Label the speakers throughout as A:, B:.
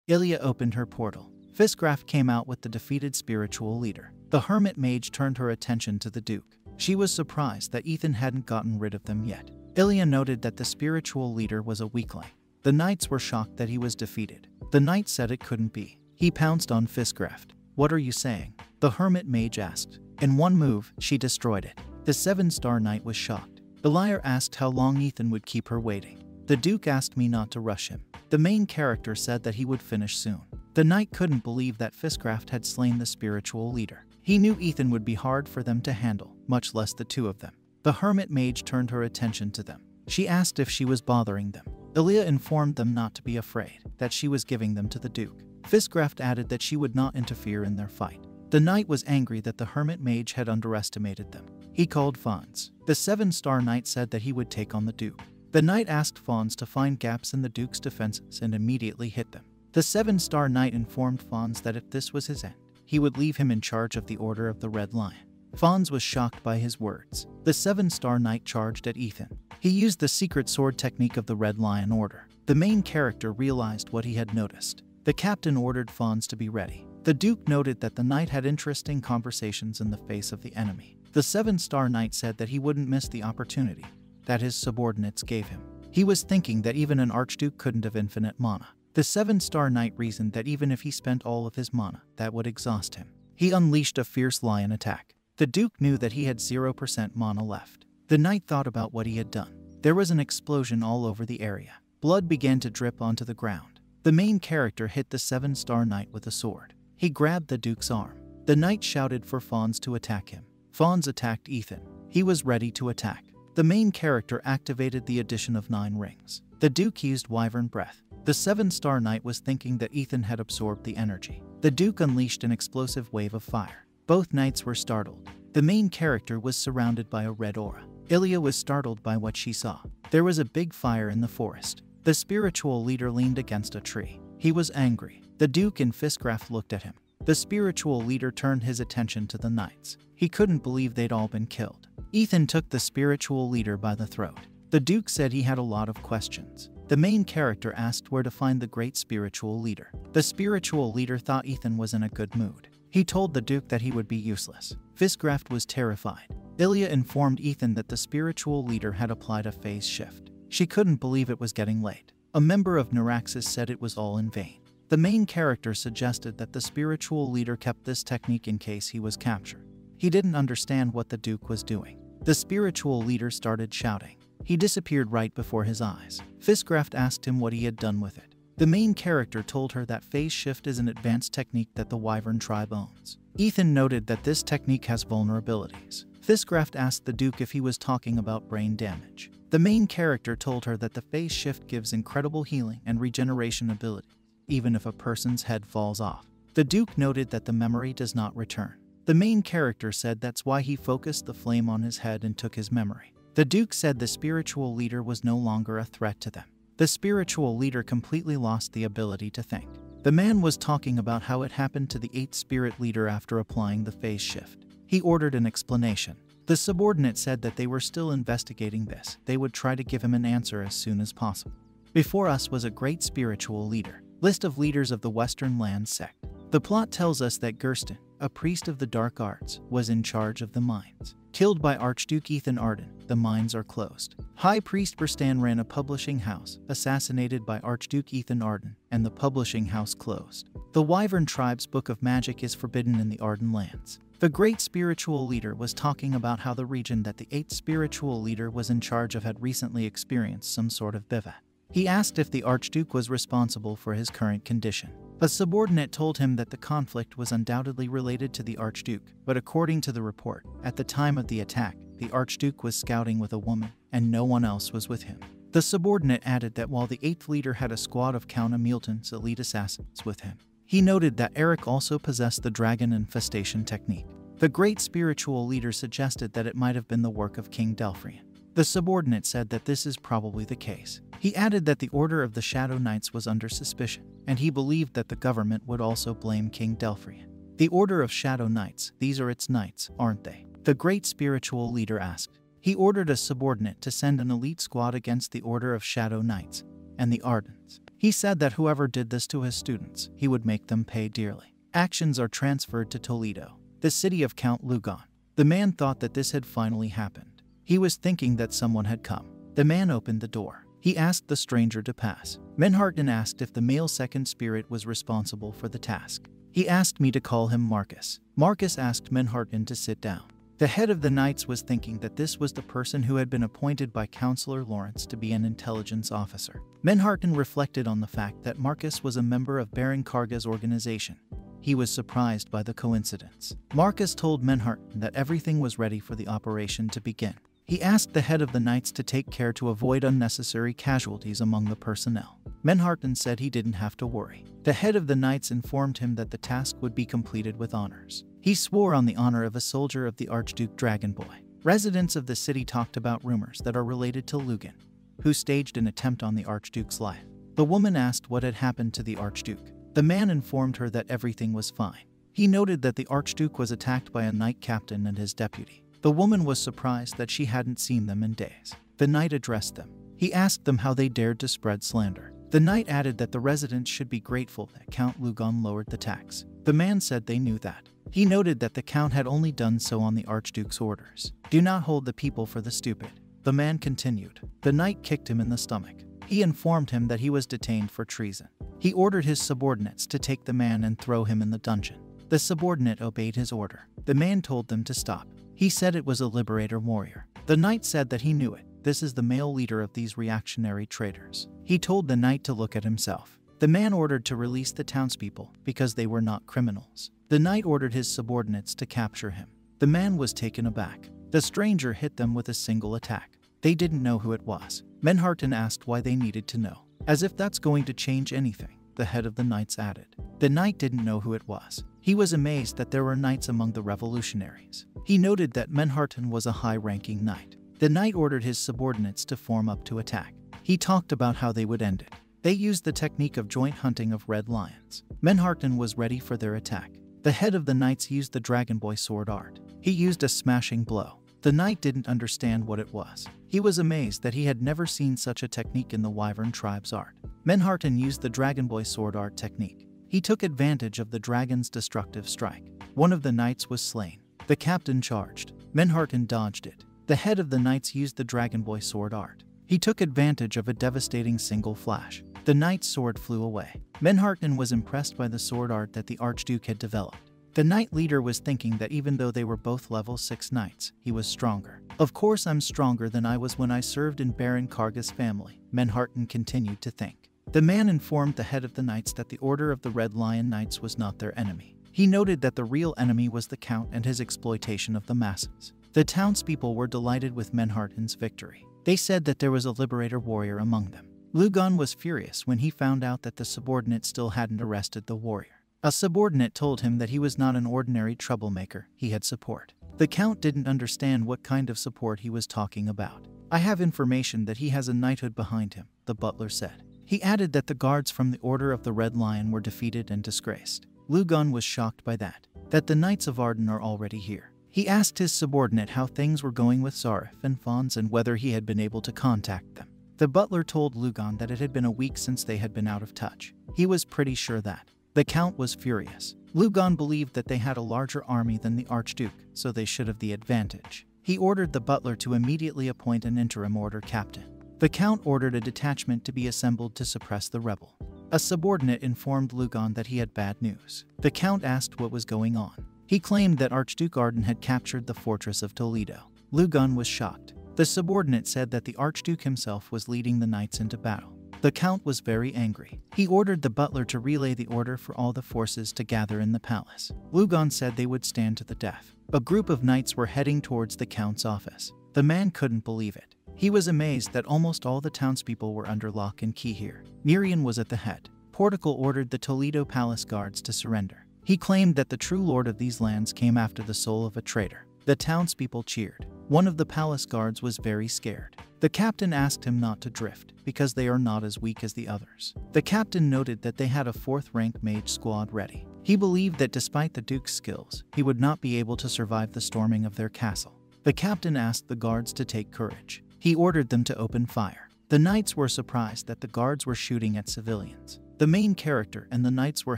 A: Ilya opened her portal. Fiscraft came out with the defeated spiritual leader. The hermit mage turned her attention to the Duke. She was surprised that Ethan hadn't gotten rid of them yet. Ilya noted that the spiritual leader was a weakling. The knights were shocked that he was defeated. The knight said it couldn't be. He pounced on Fiscraft. "What are you saying?" the hermit mage asked. In one move, she destroyed it. The 7-star knight was shocked. The liar asked how long Ethan would keep her waiting. The Duke asked me not to rush him. The main character said that he would finish soon. The knight couldn't believe that Fiscraft had slain the spiritual leader. He knew Ethan would be hard for them to handle, much less the two of them. The hermit mage turned her attention to them. She asked if she was bothering them. Ilya informed them not to be afraid, that she was giving them to the Duke. Fiscraft added that she would not interfere in their fight. The knight was angry that the hermit mage had underestimated them. He called Fons. The 7-star knight said that he would take on the Duke. The knight asked Fons to find gaps in the Duke's defenses and immediately hit them. The 7-star knight informed Fons that if this was his end, he would leave him in charge of the Order of the Red Lion. Fons was shocked by his words. The 7-star knight charged at Ethan. He used the secret sword technique of the Red Lion Order. The main character realized what he had noticed. The captain ordered Fons to be ready. The Duke noted that the knight had interesting conversations in the face of the enemy. The 7-star knight said that he wouldn't miss the opportunity that his subordinates gave him. He was thinking that even an archduke couldn't have infinite mana. The 7-star knight reasoned that even if he spent all of his mana, that would exhaust him. He unleashed a fierce lion attack. The Duke knew that he had 0% mana left. The knight thought about what he had done. There was an explosion all over the area. Blood began to drip onto the ground. The main character hit the 7-star knight with a sword. He grabbed the Duke's arm. The knight shouted for Fons to attack him. Fons attacked Ethan. He was ready to attack. The main character activated the addition of 9 rings. The Duke used Wyvern Breath. The 7-star knight was thinking that Ethan had absorbed the energy. The Duke unleashed an explosive wave of fire. Both knights were startled. The main character was surrounded by a red aura. Ilya was startled by what she saw. There was a big fire in the forest. The spiritual leader leaned against a tree. He was angry. The Duke and Fiscraft looked at him. The spiritual leader turned his attention to the knights. He couldn't believe they'd all been killed. Ethan took the spiritual leader by the throat. The Duke said he had a lot of questions. The main character asked where to find the great spiritual leader. The spiritual leader thought Ethan was in a good mood. He told the Duke that he would be useless. Fiscraft was terrified. Ilya informed Ethan that the spiritual leader had applied a phase shift. She couldn't believe it was getting late. A member of Neuraxis said it was all in vain. The main character suggested that the spiritual leader kept this technique in case he was captured. He didn't understand what the Duke was doing. The spiritual leader started shouting. He disappeared right before his eyes. Fiscraft asked him what he had done with it. The main character told her that phase shift is an advanced technique that the Wyvern tribe owns. Ethan noted that this technique has vulnerabilities. Fiscraft asked the Duke if he was talking about brain damage. The main character told her that the phase shift gives incredible healing and regeneration ability, even if a person's head falls off. The Duke noted that the memory does not return. The main character said that's why he focused the flame on his head and took his memory. The Duke said the spiritual leader was no longer a threat to them. The spiritual leader completely lost the ability to think. The man was talking about how it happened to the 8th spirit leader after applying the phase shift. He ordered an explanation. The subordinate said that they were still investigating this. They would try to give him an answer as soon as possible. Before us was a great spiritual leader. List of leaders of the Western Lands sect. The plot tells us that Gersten, a priest of the dark arts, was in charge of the mines. Killed by Archduke Ethan Arden, the mines are closed. High Priest Berstan ran a publishing house, assassinated by Archduke Ethan Arden, and the publishing house closed. The Wyvern tribe's book of magic is forbidden in the Arden lands. The great spiritual leader was talking about how the region that the 8th spiritual leader was in charge of had recently experienced some sort of bivouac. He asked if the Archduke was responsible for his current condition. A subordinate told him that the conflict was undoubtedly related to the Archduke, but according to the report, at the time of the attack, the Archduke was scouting with a woman, and no one else was with him. The subordinate added that while the 8th leader had a squad of Count Hamilton's elite assassins with him, he noted that Eric also possessed the dragon infestation technique. The great spiritual leader suggested that it might have been the work of King Delphrian. The subordinate said that this is probably the case. He added that the Order of the Shadow Knights was under suspicion, and he believed that the government would also blame King Delphrian. The Order of Shadow Knights, these are its knights, aren't they? The great spiritual leader asked. He ordered a subordinate to send an elite squad against the Order of Shadow Knights and the Ardens. He He said that whoever did this to his students, he would make them pay dearly. Actions are transferred to Toledo, the city of Count Lugon. The man thought that this had finally happened. He was thinking that someone had come. The man opened the door. He asked the stranger to pass. Manhwa asked if the male second spirit was responsible for the task. He asked me to call him Marcus. Marcus asked Manhwa to sit down. The head of the Knights was thinking that this was the person who had been appointed by Counselor Lawrence to be an intelligence officer. Manhwa reflected on the fact that Marcus was a member of Baron Karga's organization. He was surprised by the coincidence. Marcus told Manhwa that everything was ready for the operation to begin. He asked the head of the Knights to take care to avoid unnecessary casualties among the personnel. Manhwa said he didn't have to worry. The head of the Knights informed him that the task would be completed with honors. He swore on the honor of a soldier of the Archduke Dragonboy. Residents of the city talked about rumors that are related to Lugan, who staged an attempt on the Archduke's life. The woman asked what had happened to the Archduke. The man informed her that everything was fine. He noted that the Archduke was attacked by a knight captain and his deputy. The woman was surprised that she hadn't seen them in days. The knight addressed them. He asked them how they dared to spread slander. The knight added that the residents should be grateful that Count Lugon lowered the tax. The man said they knew that. He noted that the Count had only done so on the Archduke's orders. Do not hold the people for the stupid. The man continued. The knight kicked him in the stomach. He informed him that he was detained for treason. He ordered his subordinates to take the man and throw him in the dungeon. The subordinate obeyed his order. The man told them to stop. He said it was a liberator warrior. The knight said that he knew it. This is the male leader of these reactionary traitors. He told the knight to look at himself. The man ordered to release the townspeople because they were not criminals. The knight ordered his subordinates to capture him. The man was taken aback. The stranger hit them with a single attack. They didn't know who it was. Manhwa asked why they needed to know. As if that's going to change anything, the head of the Knights added. The knight didn't know who it was. He was amazed that there were knights among the revolutionaries. He noted that Manhwa was a high-ranking knight. The knight ordered his subordinates to form up to attack. He talked about how they would end it. They used the technique of joint hunting of red lions. Manhwa was ready for their attack. The head of the Knights used the Dragonboy sword art. He used a smashing blow. The knight didn't understand what it was. He was amazed that he had never seen such a technique in the Wyvern tribe's art. Manhwa used the Dragonboy sword art technique. He took advantage of the dragon's destructive strike. One of the knights was slain. The captain charged. Manhwa dodged it. The head of the Knights used the Dragonboy sword art. He took advantage of a devastating single flash. The knight's sword flew away. Manhwa was impressed by the sword art that the Archduke had developed. The knight leader was thinking that even though they were both level 6 knights, he was stronger. Of course I'm stronger than I was when I served in Baron Karga's family, Manhwa continued to think. The man informed the head of the Knights that the Order of the Red Lion Knights was not their enemy. He noted that the real enemy was the Count and his exploitation of the masses. The townspeople were delighted with Manhwa's victory. They said that there was a liberator warrior among them. Lugon was furious when he found out that the subordinate still hadn't arrested the warrior. A subordinate told him that he was not an ordinary troublemaker, he had support. The Count didn't understand what kind of support he was talking about. I have information that he has a knighthood behind him, the butler said. He added that the guards from the Order of the Red Lion were defeated and disgraced. Lugon was shocked by that the Knights of Arden are already here. He asked his subordinate how things were going with Zarif and Fons and whether he had been able to contact them. The butler told Lugon that it had been a week since they had been out of touch. He was pretty sure that. The Count was furious. Lugon believed that they had a larger army than the Archduke, so they should have the advantage. He ordered the butler to immediately appoint an interim order captain. The Count ordered a detachment to be assembled to suppress the rebel. A subordinate informed Lugon that he had bad news. The Count asked what was going on. He claimed that Archduke Arden had captured the fortress of Toledo. Lugon was shocked. The subordinate said that the Archduke himself was leading the knights into battle. The Count was very angry. He ordered the butler to relay the order for all the forces to gather in the palace. Lugon said they would stand to the death. A group of knights were heading towards the Count's office. The man couldn't believe it. He was amazed that almost all the townspeople were under lock and key here. Miriam was at the head. Portical ordered the Toledo Palace guards to surrender. He claimed that the true lord of these lands came after the soul of a traitor. The townspeople cheered. One of the palace guards was very scared. The captain asked him not to drift, because they are not as weak as the others. The captain noted that they had a 4th-rank mage squad ready. He believed that despite the Duke's skills, he would not be able to survive the storming of their castle. The captain asked the guards to take courage. He ordered them to open fire. The knights were surprised that the guards were shooting at civilians. The main character and the knights were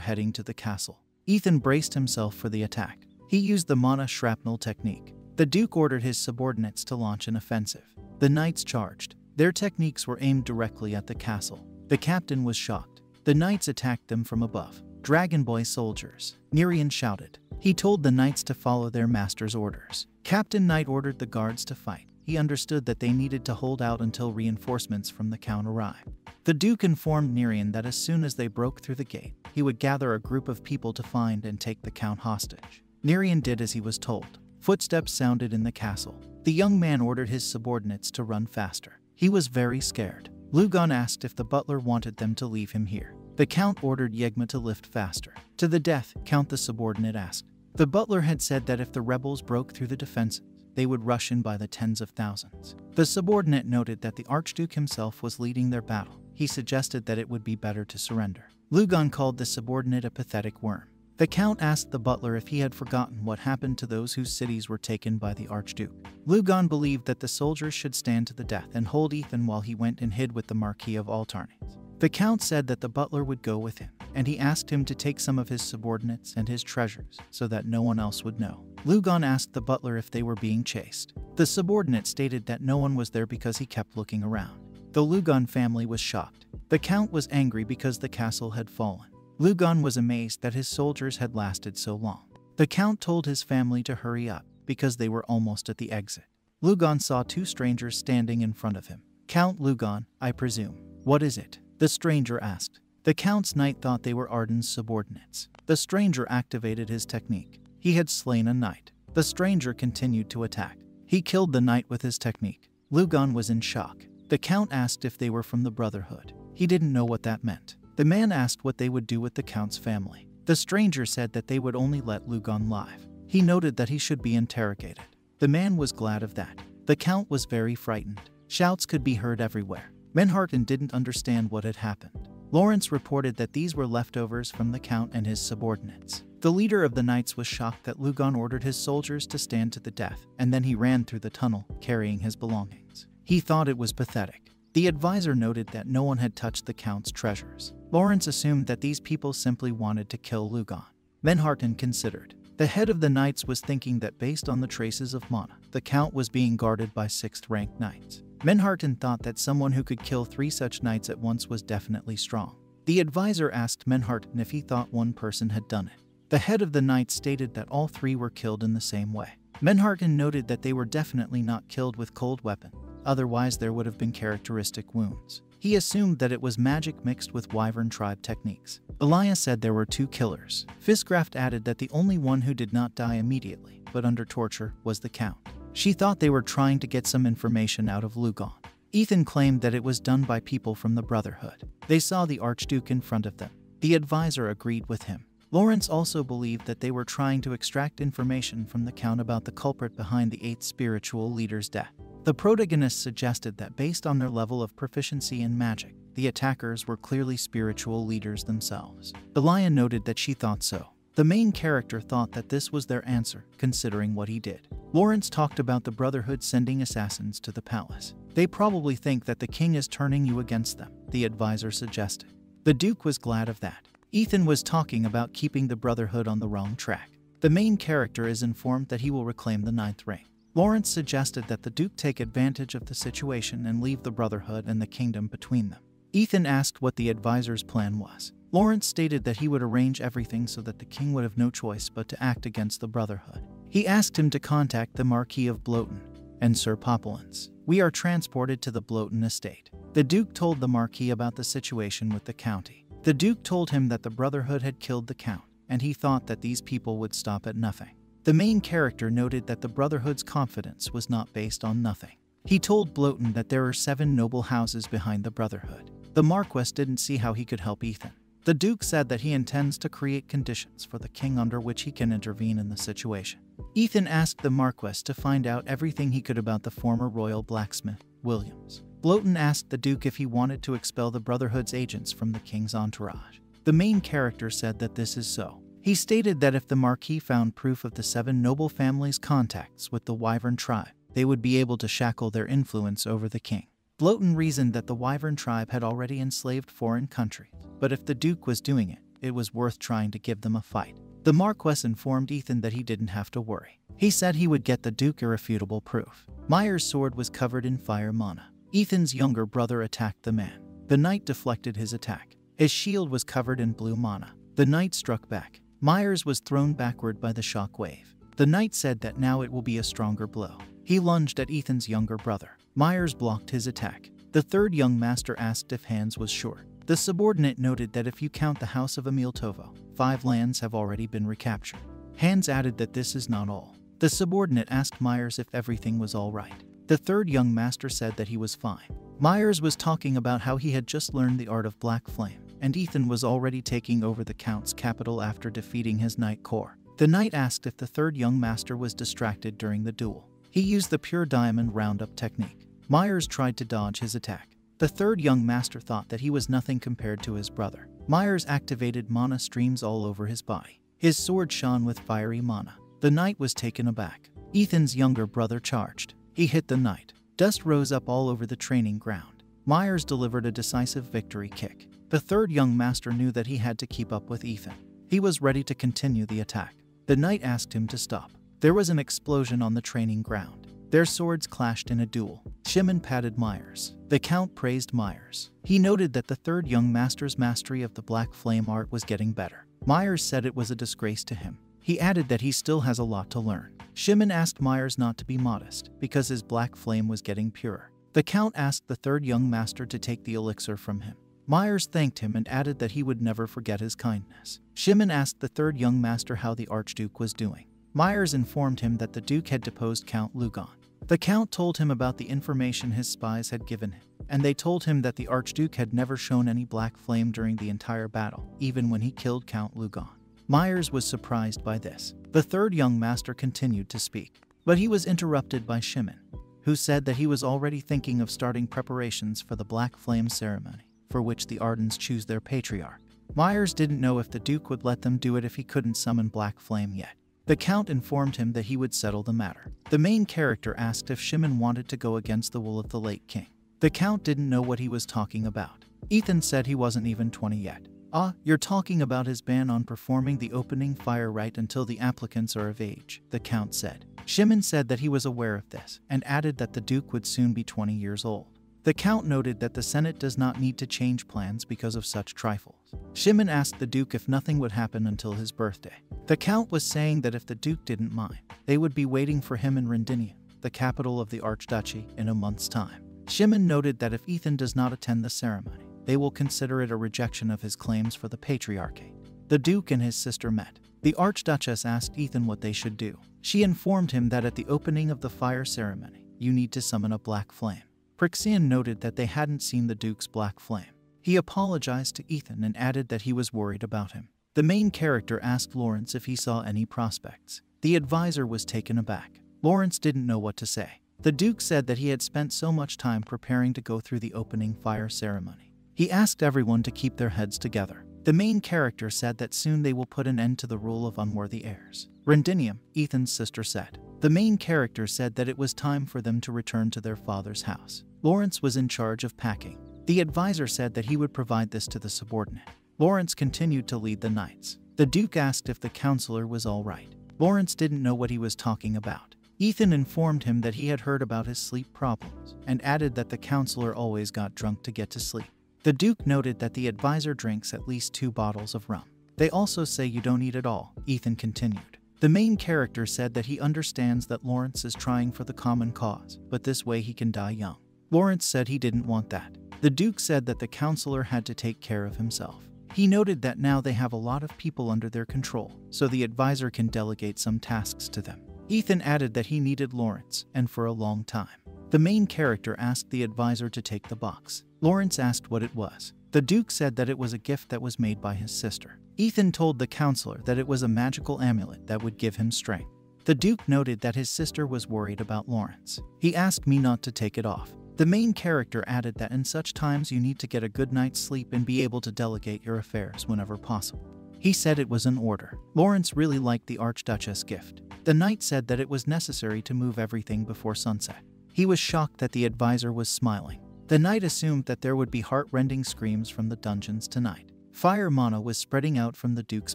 A: heading to the castle. Ethan braced himself for the attack. He used the mana shrapnel technique. The Duke ordered his subordinates to launch an offensive. The knights charged. Their techniques were aimed directly at the castle. The captain was shocked. The knights attacked them from above. Dragon Boy soldiers, Nerian shouted. He told the knights to follow their master's orders. Captain Knight ordered the guards to fight. He understood that they needed to hold out until reinforcements from the Count arrived. The Duke informed Nerian that as soon as they broke through the gate, he would gather a group of people to find and take the Count hostage. Nerian did as he was told. Footsteps sounded in the castle. The young man ordered his subordinates to run faster. He was very scared. Lugon asked if the butler wanted them to leave him here. The Count ordered Yegma to lift faster. To the death, Count the subordinate asked. The butler had said that if the rebels broke through the defenses, they would rush in by the tens of thousands. The subordinate noted that the Archduke himself was leading their battle. He suggested that it would be better to surrender. Lugon called the subordinate a pathetic worm. The Count asked the butler if he had forgotten what happened to those whose cities were taken by the Archduke. Lugon believed that the soldiers should stand to the death and hold Ethan while he went and hid with the Marquis of Altarnes. The Count said that the butler would go with him, and he asked him to take some of his subordinates and his treasures so that no one else would know. Lugon asked the butler if they were being chased. The subordinate stated that no one was there because he kept looking around. The Lugon family was shocked. The Count was angry because the castle had fallen. Lugon was amazed that his soldiers had lasted so long. The Count told his family to hurry up because they were almost at the exit. Lugon saw two strangers standing in front of him. Count Lugon, I presume. What is it? The stranger asked. The Count's knight thought they were Arden's subordinates. The stranger activated his technique. He had slain a knight. The stranger continued to attack. He killed the knight with his technique. Lugon was in shock. The Count asked if they were from the Brotherhood. He didn't know what that meant. The man asked what they would do with the Count's family. The stranger said that they would only let Lugon live. He noted that he should be interrogated. The man was glad of that. The Count was very frightened. Shouts could be heard everywhere. Menharten didn't understand what had happened. Lawrence reported that these were leftovers from the Count and his subordinates. The leader of the knights was shocked that Lugon ordered his soldiers to stand to the death, and then he ran through the tunnel, carrying his belongings. He thought it was pathetic. The advisor noted that no one had touched the Count's treasures. Lawrence assumed that these people simply wanted to kill Lugon. Menharten considered. The head of the knights was thinking that based on the traces of mana, the Count was being guarded by 6th-ranked knights. Menharten thought that someone who could kill 3 such knights at once was definitely strong. The advisor asked Menharten if he thought one person had done it. The head of the knights stated that all 3 were killed in the same way. Menharten noted that they were definitely not killed with cold weapon, otherwise there would have been characteristic wounds. He assumed that it was magic mixed with Wyvern tribe techniques. Elias said there were 2 killers. Fisgraft added that the only one who did not die immediately, but under torture, was the Count. She thought they were trying to get some information out of Lugon. Ethan claimed that it was done by people from the Brotherhood. They saw the Archduke in front of them. The advisor agreed with him. Lawrence also believed that they were trying to extract information from the Count about the culprit behind the 8th spiritual leader's death. The protagonists suggested that based on their level of proficiency in magic, the attackers were clearly spiritual leaders themselves. Elia noted that she thought so. The main character thought that this was their answer, considering what he did. Lawrence talked about the Brotherhood sending assassins to the palace. They probably think that the king is turning you against them, the advisor suggested. The Duke was glad of that. Ethan was talking about keeping the Brotherhood on the wrong track. The main character is informed that he will reclaim the 9th ring. Lawrence suggested that the Duke take advantage of the situation and leave the Brotherhood and the kingdom between them. Ethan asked what the advisor's plan was. Lawrence stated that he would arrange everything so that the king would have no choice but to act against the Brotherhood. He asked him to contact the Marquis of Bloten and Sir Populence. We are transported to the Bloten estate. The Duke told the Marquis about the situation with the county. The Duke told him that the Brotherhood had killed the Count, and he thought that these people would stop at nothing. The main character noted that the Brotherhood's confidence was not based on nothing. He told Bloten that there are 7 noble houses behind the Brotherhood. The Marquess didn't see how he could help Ethan. The Duke said that he intends to create conditions for the king under which he can intervene in the situation. Ethan asked the Marquess to find out everything he could about the former royal blacksmith, Williams. Bloten asked the Duke if he wanted to expel the Brotherhood's agents from the king's entourage. The main character said that this is so. He stated that if the Marquis found proof of the 7 noble families' contacts with the Wyvern tribe, they would be able to shackle their influence over the king. Bloten reasoned that the Wyvern tribe had already enslaved foreign countries, but if the Duke was doing it, it was worth trying to give them a fight. The Marquess informed Ethan that he didn't have to worry. He said he would get the Duke irrefutable proof. Myers' sword was covered in fire mana. Ethan's younger brother attacked the man. The knight deflected his attack. His shield was covered in blue mana. The knight struck back. Myers was thrown backward by the shock wave. The knight said that now it will be a stronger blow. He lunged at Ethan's younger brother. Myers blocked his attack. The third young master asked if Hans was sure. The subordinate noted that if you count the House of Emil Tovo, 5 lands have already been recaptured. Hans added that this is not all. The subordinate asked Myers if everything was all right. The third young master said that he was fine. Myers was talking about how he had just learned the art of Black Flame, and Ethan was already taking over the Count's capital after defeating his Knight Corps. The knight asked if the third young master was distracted during the duel. He used the pure diamond roundup technique. Myers tried to dodge his attack. The third young master thought that he was nothing compared to his brother. Myers activated mana streams all over his body. His sword shone with fiery mana. The knight was taken aback. Ethan's younger brother charged. He hit the knight. Dust rose up all over the training ground. Myers delivered a decisive victory kick. The third young master knew that he had to keep up with Ethan. He was ready to continue the attack. The knight asked him to stop. There was an explosion on the training ground. Their swords clashed in a duel. Shimon patted Myers. The Count praised Myers. He noted that the third young master's mastery of the Black Flame art was getting better. Myers said it was a disgrace to him. He added that he still has a lot to learn. Shimon asked Myers not to be modest, because his Black Flame was getting purer. The Count asked the third young master to take the elixir from him. Myers thanked him and added that he would never forget his kindness. Shimon asked the third young master how the Archduke was doing. Myers informed him that the Duke had deposed Count Lugon. The Count told him about the information his spies had given him, and they told him that the Archduke had never shown any black flame during the entire battle, even when he killed Count Lugon. Myers was surprised by this. The third young master continued to speak, but he was interrupted by Shimon, who said that he was already thinking of starting preparations for the Black Flame ceremony, for which the Ardens choose their patriarch. Myers didn't know if the Duke would let them do it if he couldn't summon Black Flame yet. The Count informed him that he would settle the matter. The main character asked if Shimon wanted to go against the will of the late king. The Count didn't know what he was talking about. Ethan said he wasn't even 20 yet. "Ah, you're talking about his ban on performing the opening fire rite until the applicants are of age," the Count said. Shimon said that he was aware of this, and added that the Duke would soon be 20 years old. The Count noted that the Senate does not need to change plans because of such trifles. Shimon asked the Duke if nothing would happen until his birthday. The Count was saying that if the Duke didn't mind, they would be waiting for him in Rindinium, the capital of the Archduchy, in a month's time. Shimon noted that if Ethan does not attend the ceremony, they will consider it a rejection of his claims for the Patriarchate. The Duke and his sister met. The Archduchess asked Ethan what they should do. She informed him that at the opening of the fire ceremony, you need to summon a black flame. Prixian noted that they hadn't seen the Duke's black flame. He apologized to Ethan and added that he was worried about him. The main character asked Lawrence if he saw any prospects. The advisor was taken aback. Lawrence didn't know what to say. The Duke said that he had spent so much time preparing to go through the opening fire ceremony. He asked everyone to keep their heads together. The main character said that soon they will put an end to the rule of unworthy heirs. Rindinium, Ethan's sister said. The main character said that it was time for them to return to their father's house. Lawrence was in charge of packing. The advisor said that he would provide this to the subordinate. Lawrence continued to lead the knights. The Duke asked if the counselor was all right. Lawrence didn't know what he was talking about. Ethan informed him that he had heard about his sleep problems, and added that the counselor always got drunk to get to sleep. The Duke noted that the advisor drinks at least 2 bottles of rum. They also say you don't eat at all, Ethan continued. The main character said that he understands that Lawrence is trying for the common cause, but this way he can die young. Lawrence said he didn't want that. The Duke said that the counselor had to take care of himself. He noted that now they have a lot of people under their control, so the advisor can delegate some tasks to them. Ethan added that he needed Lawrence, and for a long time. The main character asked the advisor to take the box. Lawrence asked what it was. The Duke said that it was a gift that was made by his sister. Ethan told the counselor that it was a magical amulet that would give him strength. The Duke noted that his sister was worried about Lawrence. He asked me not to take it off. The main character added that in such times you need to get a good night's sleep and be able to delegate your affairs whenever possible. He said it was an order. Lawrence really liked the Archduchess gift. The knight said that it was necessary to move everything before sunset. He was shocked that the advisor was smiling. The knight assumed that there would be heart-rending screams from the dungeons tonight. Fire mana was spreading out from the Duke's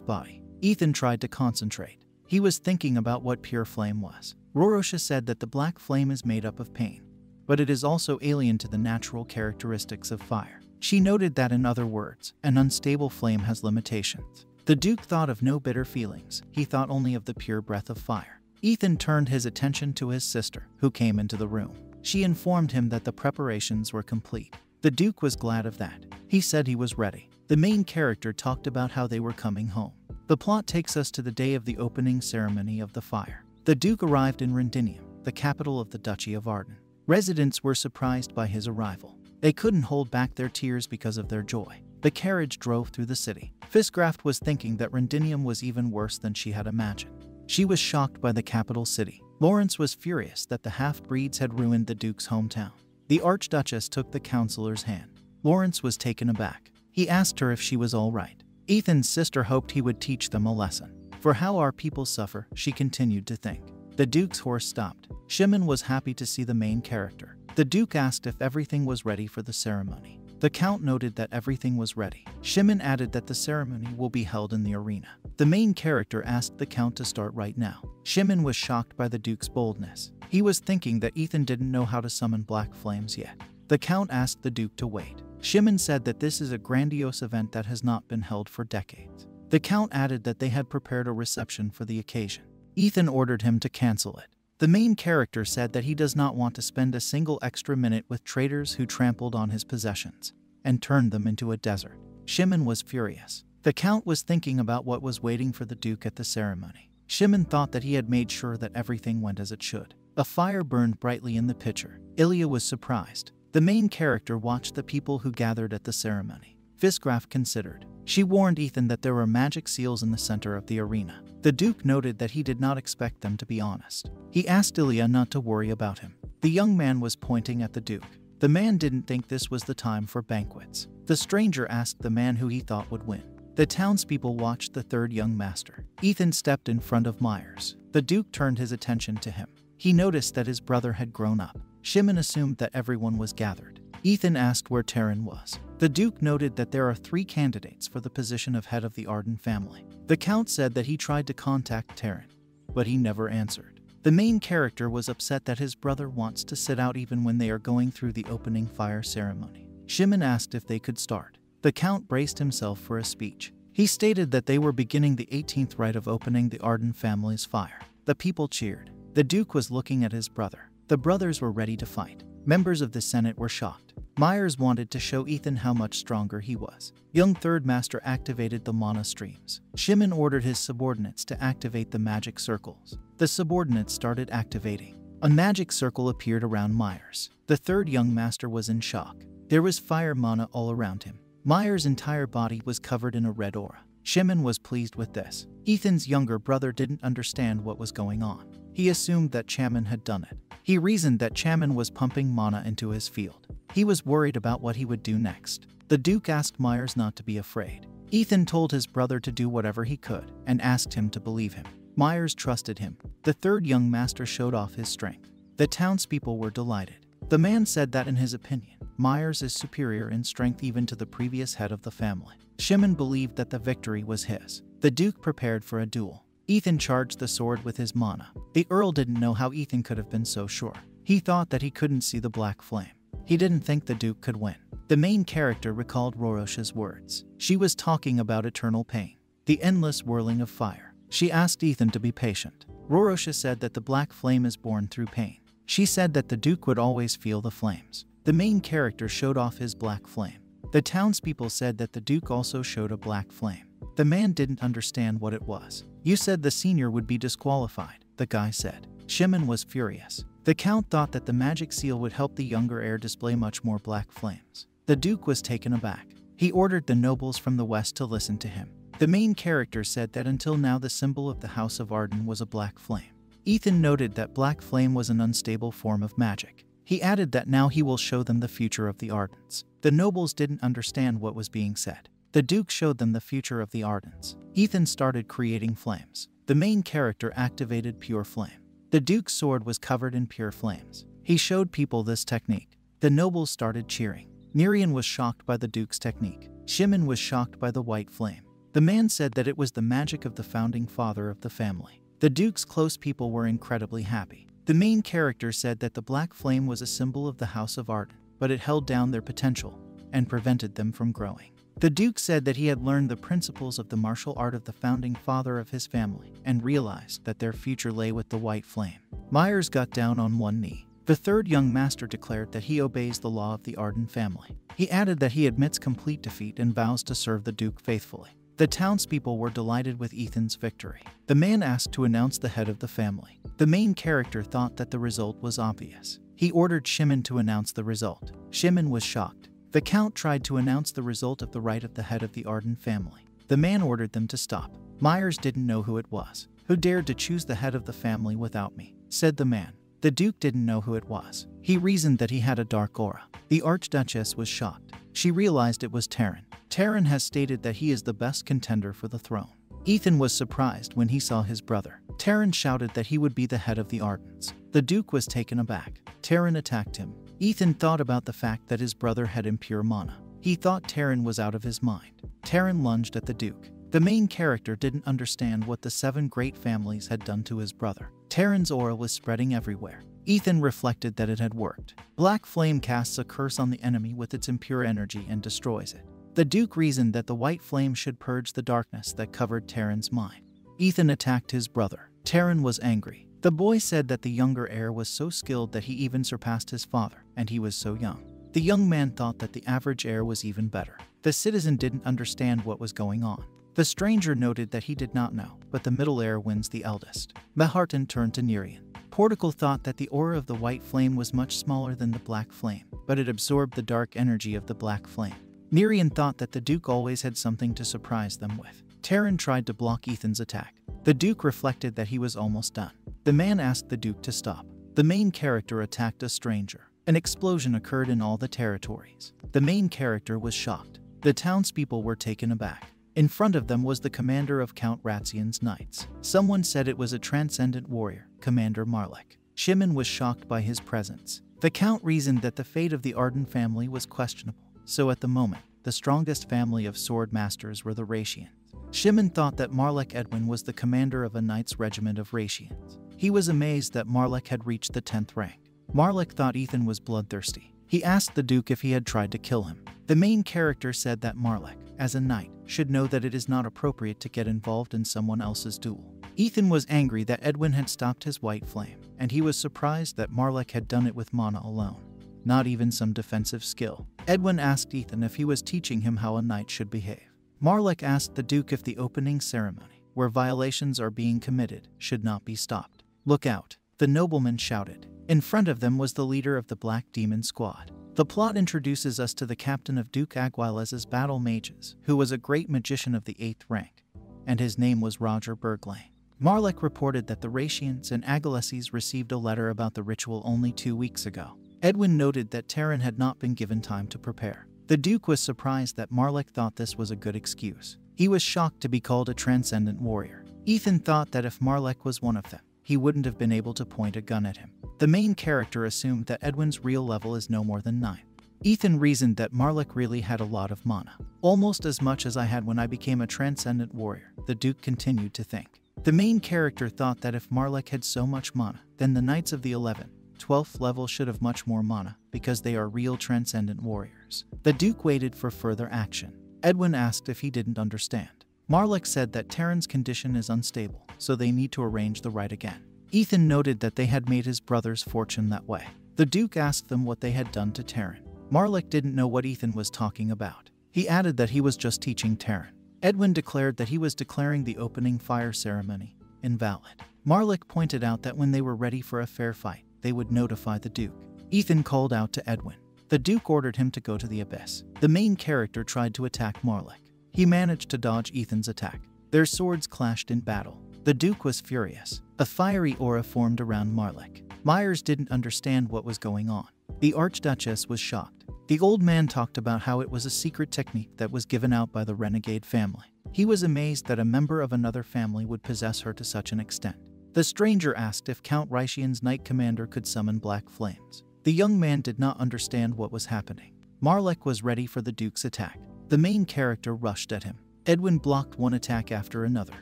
A: body. Ethan tried to concentrate. He was thinking about what pure flame was. Rorosha said that the black flame is made up of pain, but it is also alien to the natural characteristics of fire. She noted that, in other words, an unstable flame has limitations. The Duke thought of no bitter feelings. He thought only of the pure breath of fire. Ethan turned his attention to his sister, who came into the room. She informed him that the preparations were complete. The Duke was glad of that. He said he was ready. The main character talked about how they were coming home. The plot takes us to the day of the opening ceremony of the fire. The Duke arrived in Rindinium, the capital of the Duchy of Arden. Residents were surprised by his arrival. They couldn't hold back their tears because of their joy. The carriage drove through the city. Fisgraft was thinking that Rindinium was even worse than she had imagined. She was shocked by the capital city. Lawrence was furious that the half-breeds had ruined the Duke's hometown. The Archduchess took the counselor's hand. Lawrence was taken aback. He asked her if she was all right. Ethan's sister hoped he would teach them a lesson. For how our people suffer, she continued to think. The Duke's horse stopped. Shimon was happy to see the main character. The Duke asked if everything was ready for the ceremony. The Count noted that everything was ready. Shimon added that the ceremony will be held in the arena. The main character asked the Count to start right now. Shimon was shocked by the Duke's boldness. He was thinking that Ethan didn't know how to summon black flames yet. The Count asked the Duke to wait. Shimon said that this is a grandiose event that has not been held for decades. The Count added that they had prepared a reception for the occasion. Ethan ordered him to cancel it. The main character said that he does not want to spend a single extra minute with traitors who trampled on his possessions and turned them into a desert. Shimon was furious. The Count was thinking about what was waiting for the Duke at the ceremony. Shimon thought that he had made sure that everything went as it should. A fire burned brightly in the pitcher. Ilya was surprised. The main character watched the people who gathered at the ceremony. Fisgraft considered. She warned Ethan that there were magic seals in the center of the arena. The Duke noted that he did not expect them to be honest. He asked Ilya not to worry about him. The young man was pointing at the Duke. The man didn't think this was the time for banquets. The stranger asked the man who he thought would win. The townspeople watched the third young master. Ethan stepped in front of Myers. The Duke turned his attention to him. He noticed that his brother had grown up. Shimon assumed that everyone was gathered. Ethan asked where Terran was. The Duke noted that there are 3 candidates for the position of head of the Arden family. The Count said that he tried to contact Terran, but he never answered. The main character was upset that his brother wants to sit out even when they are going through the opening fire ceremony. Shimon asked if they could start. The Count braced himself for a speech. He stated that they were beginning the 18th rite of opening the Arden family's fire. The people cheered. The Duke was looking at his brother. The brothers were ready to fight. Members of the Senate were shocked. Myers wanted to show Ethan how much stronger he was. Young Third Master activated the mana streams. Shimon ordered his subordinates to activate the magic circles. The subordinates started activating. A magic circle appeared around Myers. The third young master was in shock. There was fire mana all around him. Myers' entire body was covered in a red aura. Shimon was pleased with this. Ethan's younger brother didn't understand what was going on. He assumed that Chaman had done it. He reasoned that Chaman was pumping mana into his field. He was worried about what he would do next. The Duke asked Myers not to be afraid. Ethan told his brother to do whatever he could and asked him to believe him. Myers trusted him. The third young master showed off his strength. The townspeople were delighted. The man said that in his opinion, Myers is superior in strength even to the previous head of the family. Shimon believed that the victory was his. The Duke prepared for a duel. Ethan charged the sword with his mana. The Earl didn't know how Ethan could have been so sure. He thought that he couldn't see the black flame. He didn't think the Duke could win. The main character recalled Rorosha's words. She was talking about eternal pain, the endless whirling of fire. She asked Ethan to be patient. Rorosha said that the black flame is born through pain. She said that the Duke would always feel the flames. The main character showed off his black flame. The townspeople said that the Duke also showed a black flame. The man didn't understand what it was. You said the senior would be disqualified, the guy said. Shimon was furious. The Count thought that the magic seal would help the younger heir display much more black flames. The Duke was taken aback. He ordered the nobles from the west to listen to him. The main character said that until now the symbol of the House of Arden was a black flame. Ethan noted that black flame was an unstable form of magic. He added that now he will show them the future of the Ardens. The nobles didn't understand what was being said. The Duke showed them the future of the Ardens. Ethan started creating flames. The main character activated pure flame. The Duke's sword was covered in pure flames. He showed people this technique. The nobles started cheering. Nerian was shocked by the Duke's technique. Shimon was shocked by the white flame. The man said that it was the magic of the founding father of the family. The Duke's close people were incredibly happy. The main character said that the black flame was a symbol of the House of Arden, but it held down their potential and prevented them from growing. The Duke said that he had learned the principles of the martial art of the founding father of his family and realized that their future lay with the white flame. Myers got down on one knee. The third young master declared that he obeys the law of the Arden family. He added that he admits complete defeat and vows to serve the Duke faithfully. The townspeople were delighted with Ethan's victory. The man asked to announce the head of the family. The main character thought that the result was obvious. He ordered Shimon to announce the result. Shimon was shocked. The count tried to announce the result of the right of the head of the Arden family. The man ordered them to stop. Myers didn't know who it was. "Who dared to choose the head of the family without me?" said the man. The Duke didn't know who it was. He reasoned that he had a dark aura. The Archduchess was shocked. She realized it was Terran. Terran has stated that he is the best contender for the throne. Ethan was surprised when he saw his brother. Terran shouted that he would be the head of the Ardens. The Duke was taken aback. Terran attacked him. Ethan thought about the fact that his brother had impure mana. He thought Terran was out of his mind. Terran lunged at the Duke. The main character didn't understand what the 7 great families had done to his brother. Terran's aura was spreading everywhere. Ethan reflected that it had worked. Black flame casts a curse on the enemy with its impure energy and destroys it. The Duke reasoned that the white flame should purge the darkness that covered Terran's mind. Ethan attacked his brother. Terran was angry. The boy said that the younger heir was so skilled that he even surpassed his father, and he was so young. The young man thought that the average heir was even better. The citizen didn't understand what was going on. The stranger noted that he did not know, but the middle heir wins the eldest. Meharton turned to Nerian. Portical thought that the aura of the white flame was much smaller than the black flame, but it absorbed the dark energy of the black flame. Nerian thought that the Duke always had something to surprise them with. Terran tried to block Ethan's attack. The Duke reflected that he was almost done. The man asked the Duke to stop. The main character attacked a stranger. An explosion occurred in all the territories. The main character was shocked. The townspeople were taken aback. In front of them was the commander of Count Ratzian's knights. Someone said it was a transcendent warrior, Commander Marlek. Shimon was shocked by his presence. The Count reasoned that the fate of the Arden family was questionable. So at the moment, the strongest family of sword masters were the Ratians. Shimon thought that Marlek Edwin was the commander of a knight's regiment of Ratians. He was amazed that Marlek had reached the 10th rank. Marlek thought Ethan was bloodthirsty. He asked the Duke if he had tried to kill him. The main character said that Marlek, as a knight, should know that it is not appropriate to get involved in someone else's duel. Ethan was angry that Edwin had stopped his white flame, and he was surprised that Marlek had done it with mana alone. Not even some defensive skill. Edwin asked Ethan if he was teaching him how a knight should behave. Marlek asked the Duke if the opening ceremony, where violations are being committed, should not be stopped. "Look out!" the nobleman shouted. In front of them was the leader of the Black Demon Squad. The plot introduces us to the captain of Duke Aguilez's battle mages, who was a great magician of the 8th rank, and his name was Roger Berglane. Marlek reported that the Ratians and Aguileses received a letter about the ritual only 2 weeks ago. Edwin noted that Terran had not been given time to prepare. The Duke was surprised that Marlek thought this was a good excuse. He was shocked to be called a transcendent warrior. Ethan thought that if Marlek was one of them, he wouldn't have been able to point a gun at him. The main character assumed that Edwin's real level is no more than 9. Ethan reasoned that Marlek really had a lot of mana. "Almost as much as I had when I became a transcendent warrior," the Duke continued to think. The main character thought that if Marlek had so much mana, then the Knights of the 11th, 12th level should have much more mana, because they are real transcendent warriors. The Duke waited for further action. Edwin asked if he didn't understand. Marlek said that Terran's condition is unstable, so they need to arrange the rite again. Ethan noted that they had made his brother's fortune that way. The Duke asked them what they had done to Terran. Marlek didn't know what Ethan was talking about. He added that he was just teaching Terran. Edwin declared that he was declaring the opening fire ceremony invalid. Marlek pointed out that when they were ready for a fair fight, they would notify the Duke. Ethan called out to Edwin. The Duke ordered him to go to the abyss. The main character tried to attack Marlek. He managed to dodge Ethan's attack. Their swords clashed in battle. The Duke was furious. A fiery aura formed around Marlek. Myers didn't understand what was going on. The Archduchess was shocked. The old man talked about how it was a secret technique that was given out by the renegade family. He was amazed that a member of another family would possess her to such an extent. The stranger asked if Count Ratian's knight commander could summon black flames. The young man did not understand what was happening. Marlek was ready for the Duke's attack. The main character rushed at him. Edwin blocked one attack after another.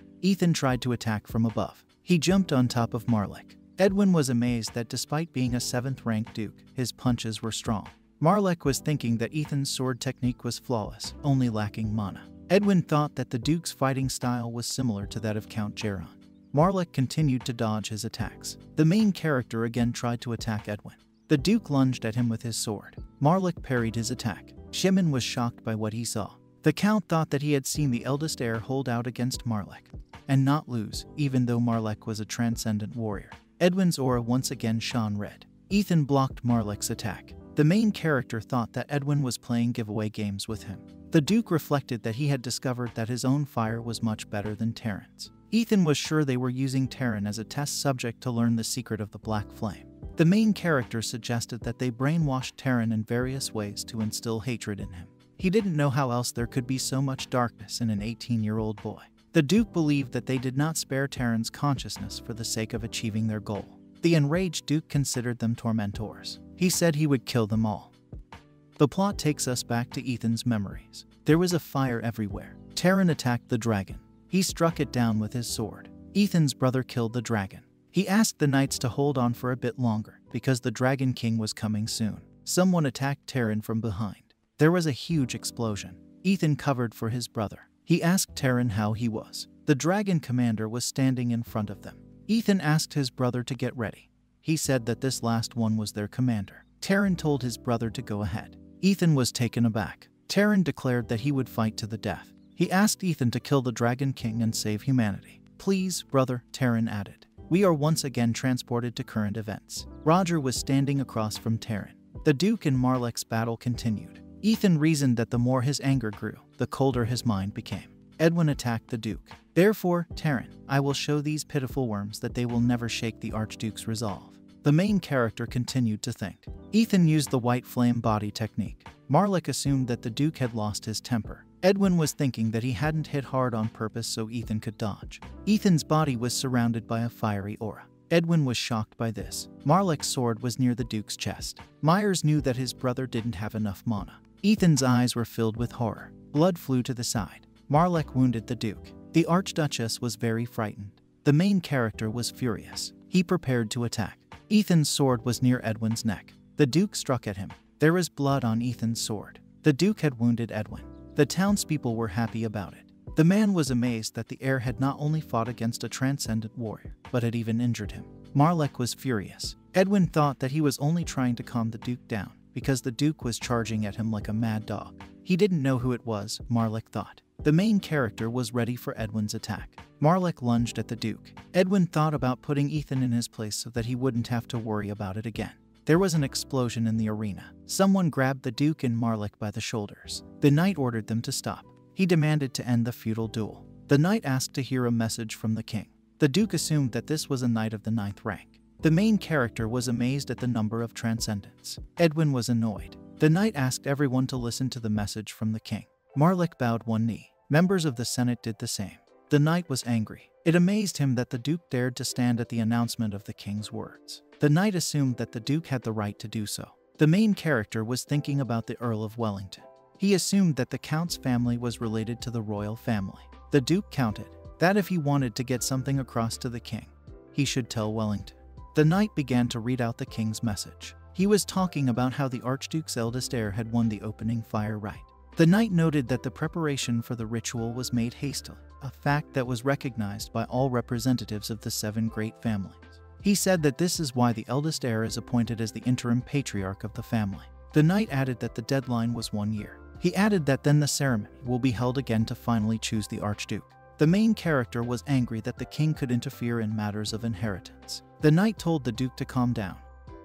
A: Ethan tried to attack from above. He jumped on top of Marlek. Edwin was amazed that despite being a 7th-ranked Duke, his punches were strong. Marlek was thinking that Ethan's sword technique was flawless, only lacking mana. Edwin thought that the Duke's fighting style was similar to that of Count Geron. Marlek continued to dodge his attacks. The main character again tried to attack Edwin. The Duke lunged at him with his sword. Marlek parried his attack. Shimon was shocked by what he saw. The Count thought that he had seen the eldest heir hold out against Marlek and not lose, even though Marlek was a transcendent warrior. Edwin's aura once again shone red. Ethan blocked Marlek's attack. The main character thought that Edwin was playing giveaway games with him. The Duke reflected that he had discovered that his own fire was much better than Terran's. Ethan was sure they were using Terran as a test subject to learn the secret of the Black Flame. The main character suggested that they brainwashed Terran in various ways to instill hatred in him. He didn't know how else there could be so much darkness in an 18-year-old boy. The Duke believed that they did not spare Terran's consciousness for the sake of achieving their goal. The enraged Duke considered them tormentors. He said he would kill them all. The plot takes us back to Ethan's memories. There was a fire everywhere. Terran attacked the dragon. He struck it down with his sword. Ethan's brother killed the dragon. He asked the knights to hold on for a bit longer because the Dragon King was coming soon. Someone attacked Terran from behind. There was a huge explosion. Ethan covered for his brother. He asked Terran how he was. The dragon commander was standing in front of them. Ethan asked his brother to get ready. He said that this last one was their commander. Terran told his brother to go ahead. Ethan was taken aback. Terran declared that he would fight to the death. He asked Ethan to kill the Dragon King and save humanity. Please, brother, Terran added. We are once again transported to current events. Roger was standing across from Terran. The Duke and Marlek's battle continued. Ethan reasoned that the more his anger grew, the colder his mind became. Edwin attacked the Duke. Therefore, Terran, I will show these pitiful worms that they will never shake the Archduke's resolve. The main character continued to think. Ethan used the white flame body technique. Marlek assumed that the Duke had lost his temper. Edwin was thinking that he hadn't hit hard on purpose so Ethan could dodge. Ethan's body was surrounded by a fiery aura. Edwin was shocked by this. Marlek's sword was near the Duke's chest. Myers knew that his brother didn't have enough mana. Ethan's eyes were filled with horror. Blood flew to the side. Marlek wounded the Duke. The Archduchess was very frightened. The main character was furious. He prepared to attack. Ethan's sword was near Edwin's neck. The Duke struck at him. There was blood on Ethan's sword. The Duke had wounded Edwin. The townspeople were happy about it. The man was amazed that the heir had not only fought against a transcendent warrior, but had even injured him. Marlek was furious. Edwin thought that he was only trying to calm the Duke down, because the Duke was charging at him like a mad dog. He didn't know who it was, Marlek thought. The main character was ready for Edwin's attack. Marlek lunged at the Duke. Edwin thought about putting Ethan in his place so that he wouldn't have to worry about it again. There was an explosion in the arena. Someone grabbed the Duke and Marlek by the shoulders. The knight ordered them to stop. He demanded to end the feudal duel. The knight asked to hear a message from the king. The Duke assumed that this was a knight of the 9th rank. The main character was amazed at the number of transcendents. Edwin was annoyed. The knight asked everyone to listen to the message from the king. Marlek bowed one knee. Members of the Senate did the same. The knight was angry. It amazed him that the Duke dared to stand at the announcement of the king's words. The knight assumed that the Duke had the right to do so. The main character was thinking about the Earl of Wellington. He assumed that the Count's family was related to the royal family. The Duke counted that if he wanted to get something across to the king, he should tell Wellington. The knight began to read out the king's message. He was talking about how the Archduke's eldest heir had won the opening fire right. The knight noted that the preparation for the ritual was made hastily, a fact that was recognized by all representatives of the 7 great families. He said that this is why the eldest heir is appointed as the interim patriarch of the family. The knight added that the deadline was 1 year. He added that then the ceremony will be held again to finally choose the Archduke. The main character was angry that the king could interfere in matters of inheritance. The knight told the Duke to calm down.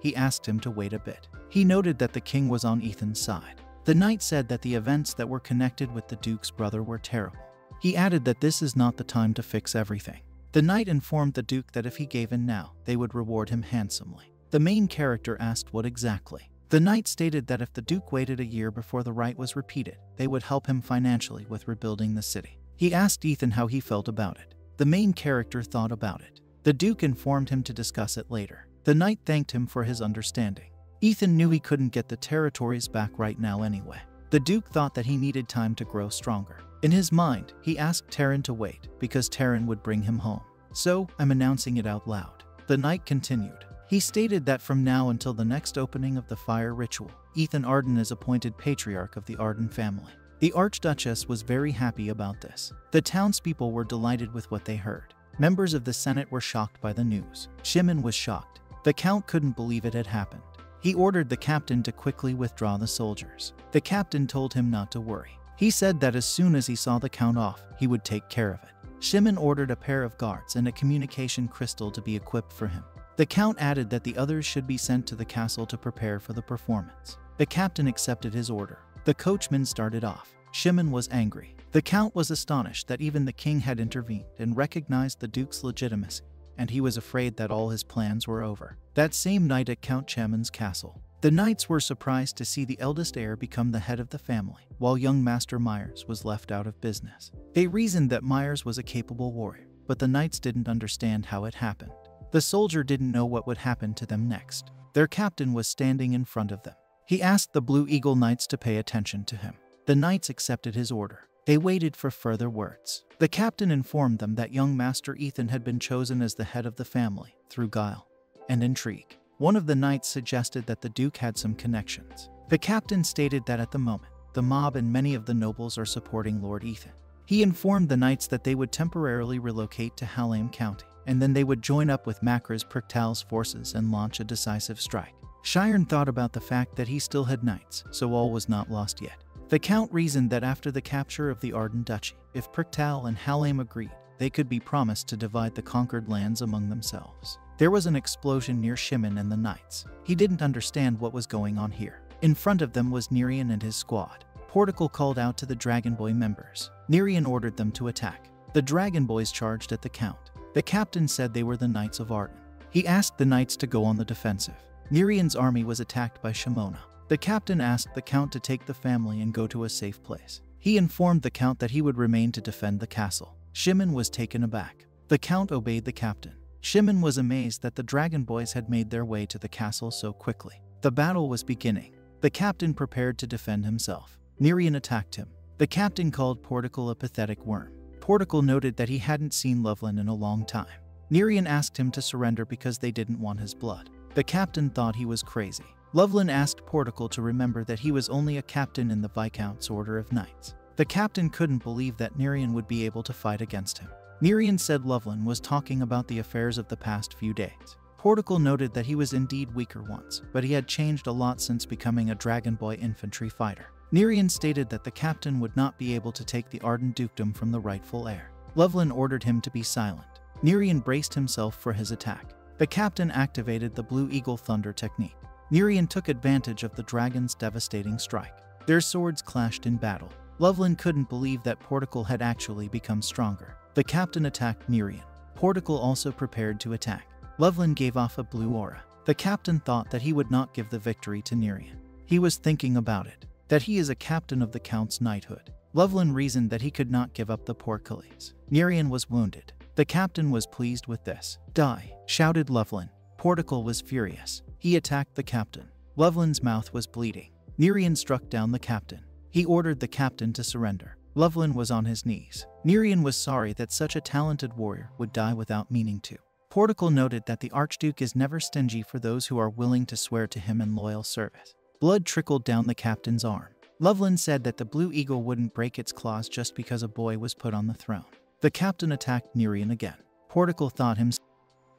A: He asked him to wait a bit. He noted that the king was on Ethan's side. The knight said that the events that were connected with the Duke's brother were terrible. He added that this is not the time to fix everything. The knight informed the Duke that if he gave in now, they would reward him handsomely. The main character asked what exactly. The knight stated that if the Duke waited a year before the rite was repeated, they would help him financially with rebuilding the city. He asked Ethan how he felt about it. The main character thought about it. The Duke informed him to discuss it later. The knight thanked him for his understanding. Ethan knew he couldn't get the territories back right now anyway. The Duke thought that he needed time to grow stronger. In his mind, he asked Terran to wait, because Terran would bring him home. "So, I'm announcing it out loud." The knight continued. He stated that from now until the next opening of the fire ritual, Ethan Arden is appointed patriarch of the Arden family. The Archduchess was very happy about this. The townspeople were delighted with what they heard. Members of the Senate were shocked by the news. Shimon was shocked. The Count couldn't believe it had happened. He ordered the captain to quickly withdraw the soldiers. The captain told him not to worry. He said that as soon as he saw the Count off, he would take care of it. Shimon ordered a pair of guards and a communication crystal to be equipped for him. The Count added that the others should be sent to the castle to prepare for the performance. The captain accepted his order. The coachman started off. Shimon was angry. The Count was astonished that even the king had intervened and recognized the Duke's legitimacy, and he was afraid that all his plans were over. That same night at Count Chamon's castle, the knights were surprised to see the eldest heir become the head of the family, while young Master Myers was left out of business. They reasoned that Myers was a capable warrior, but the knights didn't understand how it happened. The soldier didn't know what would happen to them next. Their captain was standing in front of them. He asked the Blue Eagle Knights to pay attention to him. The knights accepted his order. They waited for further words. The captain informed them that young Master Ethan had been chosen as the head of the family through guile and intrigue. One of the knights suggested that the Duke had some connections. The captain stated that at the moment, the mob and many of the nobles are supporting Lord Ethan. He informed the knights that they would temporarily relocate to Hallam County, and then they would join up with Makraz Perktal's forces and launch a decisive strike. Shiren thought about the fact that he still had knights, so all was not lost yet. The Count reasoned that after the capture of the Arden Duchy, if Perktal and Hallam agreed, they could be promised to divide the conquered lands among themselves. There was an explosion near Shimon and the knights. He didn't understand what was going on here. In front of them was Nerian and his squad. Portical called out to the Dragon Boy members. Nerian ordered them to attack. The Dragon Boys charged at the Count. The captain said they were the Knights of Arden. He asked the knights to go on the defensive. Nerian's army was attacked by Shimona. The captain asked the Count to take the family and go to a safe place. He informed the Count that he would remain to defend the castle. Shimon was taken aback. The Count obeyed the captain. Shimon was amazed that the Dragon Boys had made their way to the castle so quickly. The battle was beginning. The captain prepared to defend himself. Nerian attacked him. The captain called Portical a pathetic worm. Portical noted that he hadn't seen Loveland in a long time. Nerian asked him to surrender because they didn't want his blood. The captain thought he was crazy. Loveland asked Portical to remember that he was only a captain in the Viscount's Order of Knights. The captain couldn't believe that Nerian would be able to fight against him. Nerian said Loveland was talking about the affairs of the past few days. Portical noted that he was indeed weaker once, but he had changed a lot since becoming a Dragon Boy infantry fighter. Nerian stated that the captain would not be able to take the Arden dukedom from the rightful heir. Loveland ordered him to be silent. Nerian braced himself for his attack. The captain activated the Blue Eagle Thunder technique. Nerian took advantage of the dragon's devastating strike. Their swords clashed in battle. Loveland couldn't believe that Portical had actually become stronger. The captain attacked Nerian. Portical also prepared to attack. Loveland gave off a blue aura. The captain thought that he would not give the victory to Nerian. He was thinking about it, that he is a captain of the Count's knighthood. Loveland reasoned that he could not give up the Portcullis. Nerian was wounded. The captain was pleased with this. "Die!" shouted Loveland. Portical was furious. He attacked the captain. Loveland's mouth was bleeding. Nerian struck down the captain. He ordered the captain to surrender. Loveland was on his knees. Nerian was sorry that such a talented warrior would die without meaning to. Portical noted that the Archduke is never stingy for those who are willing to swear to him in loyal service. Blood trickled down the captain's arm. Loveland said that the Blue Eagle wouldn't break its claws just because a boy was put on the throne. The captain attacked Nerian again. Portical thought himself.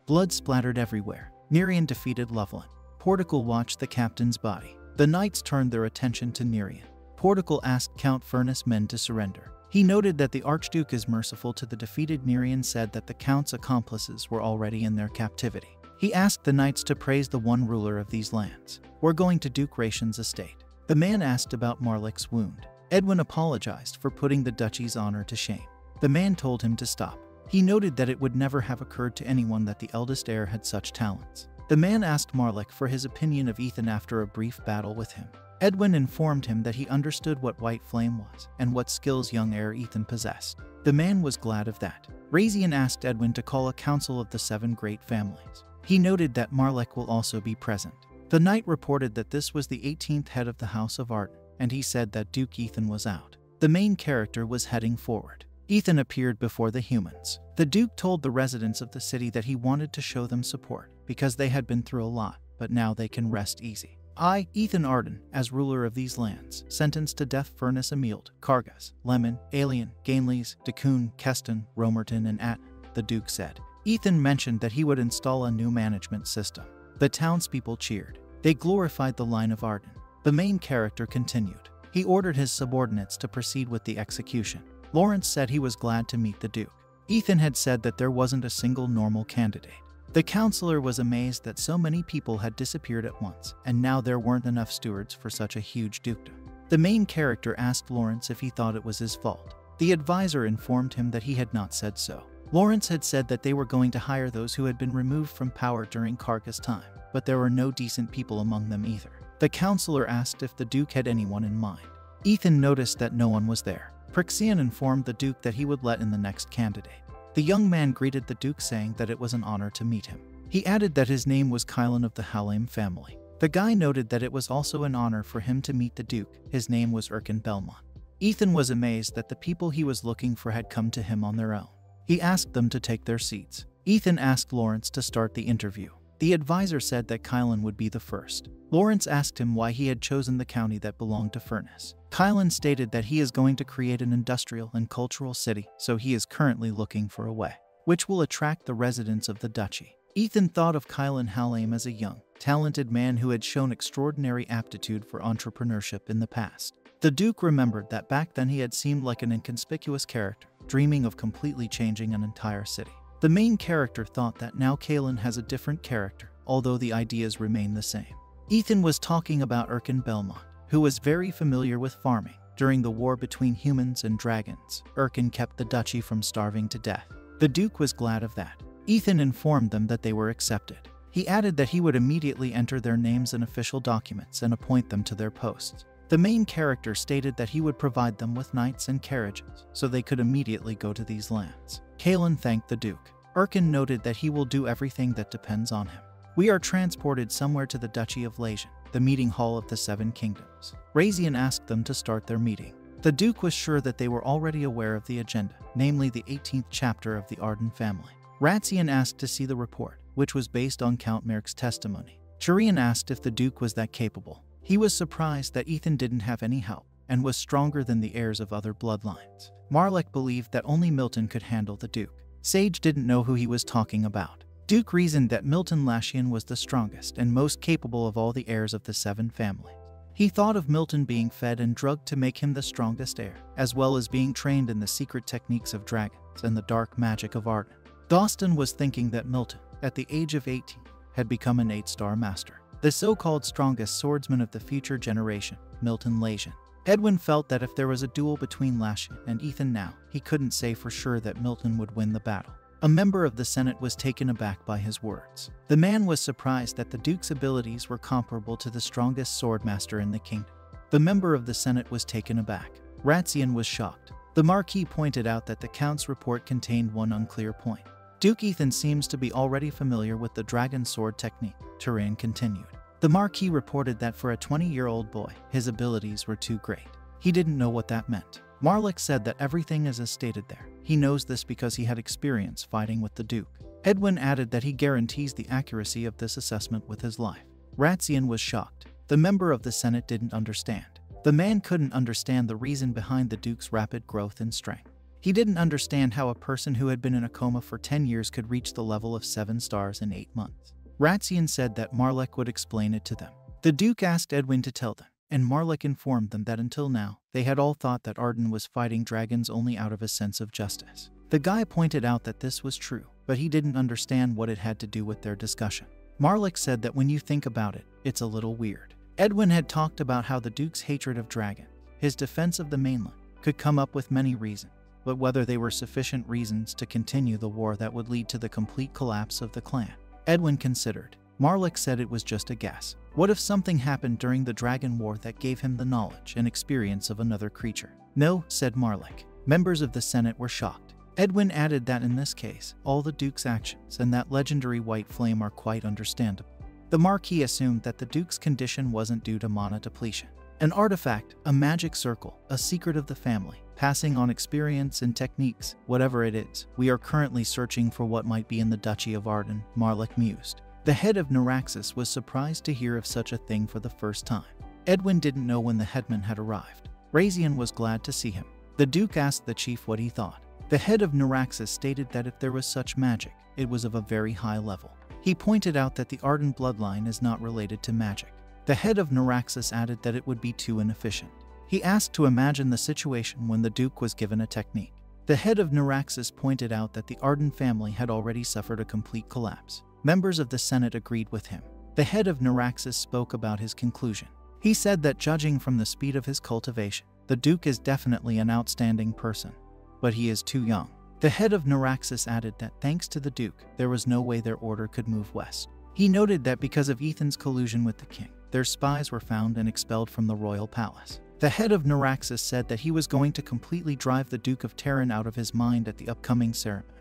A: Blood splattered everywhere. Nerian defeated Loveland. Portical watched the captain's body. The knights turned their attention to Nerian. Portical asked Count Furness men to surrender. He noted that the Archduke is merciful to the defeated. Nerian said that the Count's accomplices were already in their captivity. He asked the knights to praise the one ruler of these lands. "We're going to Duke Ration's estate." The man asked about Marlik's wound. Edwin apologized for putting the duchy's honor to shame. The man told him to stop. He noted that it would never have occurred to anyone that the eldest heir had such talents. The man asked Marlik for his opinion of Ethan after a brief battle with him. Edwin informed him that he understood what White Flame was and what skills young heir Ethan possessed. The man was glad of that. Razian asked Edwin to call a council of the 7 great families. He noted that Marlik will also be present. The knight reported that this was the 18th head of the House of Arden, and he said that Duke Ethan was out. The main character was heading forward. Ethan appeared before the humans. The Duke told the residents of the city that he wanted to show them support because they had been through a lot, but now they can rest easy. I, Ethan Arden, as ruler of these lands, sentenced to death Furnace Emild, Kargas, Lemon, Alien, Gainleys, Dakun, Keston, Romerton, and Atton, the Duke said. Ethan mentioned that he would install a new management system. The townspeople cheered. They glorified the line of Arden. The main character continued. He ordered his subordinates to proceed with the execution. Lawrence said he was glad to meet the Duke. Ethan had said that there wasn't a single normal candidate. The counselor was amazed that so many people had disappeared at once, and now there weren't enough stewards for such a huge dukedom. The main character asked Lawrence if he thought it was his fault. The advisor informed him that he had not said so. Lawrence had said that they were going to hire those who had been removed from power during Karga's time, but there were no decent people among them either. The counselor asked if the Duke had anyone in mind. Ethan noticed that no one was there. Prixian informed the Duke that he would let in the next candidate. The young man greeted the Duke saying that it was an honor to meet him. He added that his name was Kylan of the Halame family. The guy noted that it was also an honor for him to meet the Duke. His name was Erkin Belmont. Ethan was amazed that the people he was looking for had come to him on their own. He asked them to take their seats. Ethan asked Lawrence to start the interview. The advisor said that Kylan would be the first. Lawrence asked him why he had chosen the county that belonged to Furnace. Kylan stated that he is going to create an industrial and cultural city, so he is currently looking for a way which will attract the residents of the duchy. Ethan thought of Kylan Halame as a young, talented man who had shown extraordinary aptitude for entrepreneurship in the past. The Duke remembered that back then he had seemed like an inconspicuous character, dreaming of completely changing an entire city. The main character thought that now Kylan has a different character, although the ideas remain the same. Ethan was talking about Erkin Belmont, who was very familiar with farming. During the war between humans and dragons, Erkin kept the duchy from starving to death. The Duke was glad of that. Ethan informed them that they were accepted. He added that he would immediately enter their names in official documents and appoint them to their posts. The main character stated that he would provide them with knights and carriages, so they could immediately go to these lands. Kylan thanked the Duke. Erkin noted that he will do everything that depends on him. We are transported somewhere to the Duchy of Lasian, the meeting hall of the Seven Kingdoms. Razian asked them to start their meeting. The Duke was sure that they were already aware of the agenda, namely the 18th chapter of the Arden family. Razian asked to see the report, which was based on Count Merrick's testimony. Chirian asked if the Duke was that capable. He was surprised that Ethan didn't have any help, and was stronger than the heirs of other bloodlines. Marlek believed that only Milton could handle the Duke. Sage didn't know who he was talking about. Duke reasoned that Milton Lashian was the strongest and most capable of all the heirs of the seven families. He thought of Milton being fed and drugged to make him the strongest heir, as well as being trained in the secret techniques of dragons and the dark magic of Arden. Dawston was thinking that Milton, at the age of 18, had become an 8-star master, the so-called strongest swordsman of the future generation, Milton Lasian. Edwin felt that if there was a duel between Lashian and Ethan now, he couldn't say for sure that Milton would win the battle. A member of the Senate was taken aback by his words. The man was surprised that the Duke's abilities were comparable to the strongest swordmaster in the kingdom. The member of the Senate was taken aback. Ratsian was shocked. The Marquis pointed out that the Count's report contained one unclear point. Duke Ethan seems to be already familiar with the dragon sword technique, Turan continued. The Marquis reported that for a 20-year-old boy, his abilities were too great. He didn't know what that meant. Marlek said that everything is as stated there. He knows this because he had experience fighting with the Duke. Edwin added that he guarantees the accuracy of this assessment with his life. Ratsian was shocked. The member of the Senate didn't understand. The man couldn't understand the reason behind the Duke's rapid growth and strength. He didn't understand how a person who had been in a coma for 10 years could reach the level of 7 stars in 8 months. Ratsian said that Marlek would explain it to them. The Duke asked Edwin to tell them, and Marlek informed them that until now, they had all thought that Arden was fighting dragons only out of a sense of justice. The guy pointed out that this was true, but he didn't understand what it had to do with their discussion. Marlek said that when you think about it, it's a little weird. Edwin had talked about how the Duke's hatred of dragons, his defense of the mainland, could come up with many reasons, but whether they were sufficient reasons to continue the war that would lead to the complete collapse of the clan. Edwin considered. Marlek said it was just a guess. What if something happened during the Dragon War that gave him the knowledge and experience of another creature? No, said Marlek. Members of the Senate were shocked. Edwin added that in this case, all the Duke's actions and that legendary white flame are quite understandable. The Marquis assumed that the Duke's condition wasn't due to mana depletion. An artifact, a magic circle, a secret of the family, passing on experience and techniques, whatever it is. We are currently searching for what might be in the Duchy of Arden, Marlik mused. The head of Neuraxis was surprised to hear of such a thing for the first time. Edwin didn't know when the headman had arrived. Razian was glad to see him. The Duke asked the chief what he thought. The head of Neuraxis stated that if there was such magic, it was of a very high level. He pointed out that the Arden bloodline is not related to magic. The head of Neuraxis added that it would be too inefficient. He asked to imagine the situation when the Duke was given a technique. The head of Neuraxis pointed out that the Arden family had already suffered a complete collapse. Members of the Senate agreed with him. The head of Neuraxis spoke about his conclusion. He said that judging from the speed of his cultivation, the Duke is definitely an outstanding person, but he is too young. The head of Neuraxis added that thanks to the Duke, there was no way their order could move west. He noted that because of Ethan's collusion with the king, their spies were found and expelled from the royal palace. The head of Neuraxis said that he was going to completely drive the Duke of Terran out of his mind at the upcoming ceremony,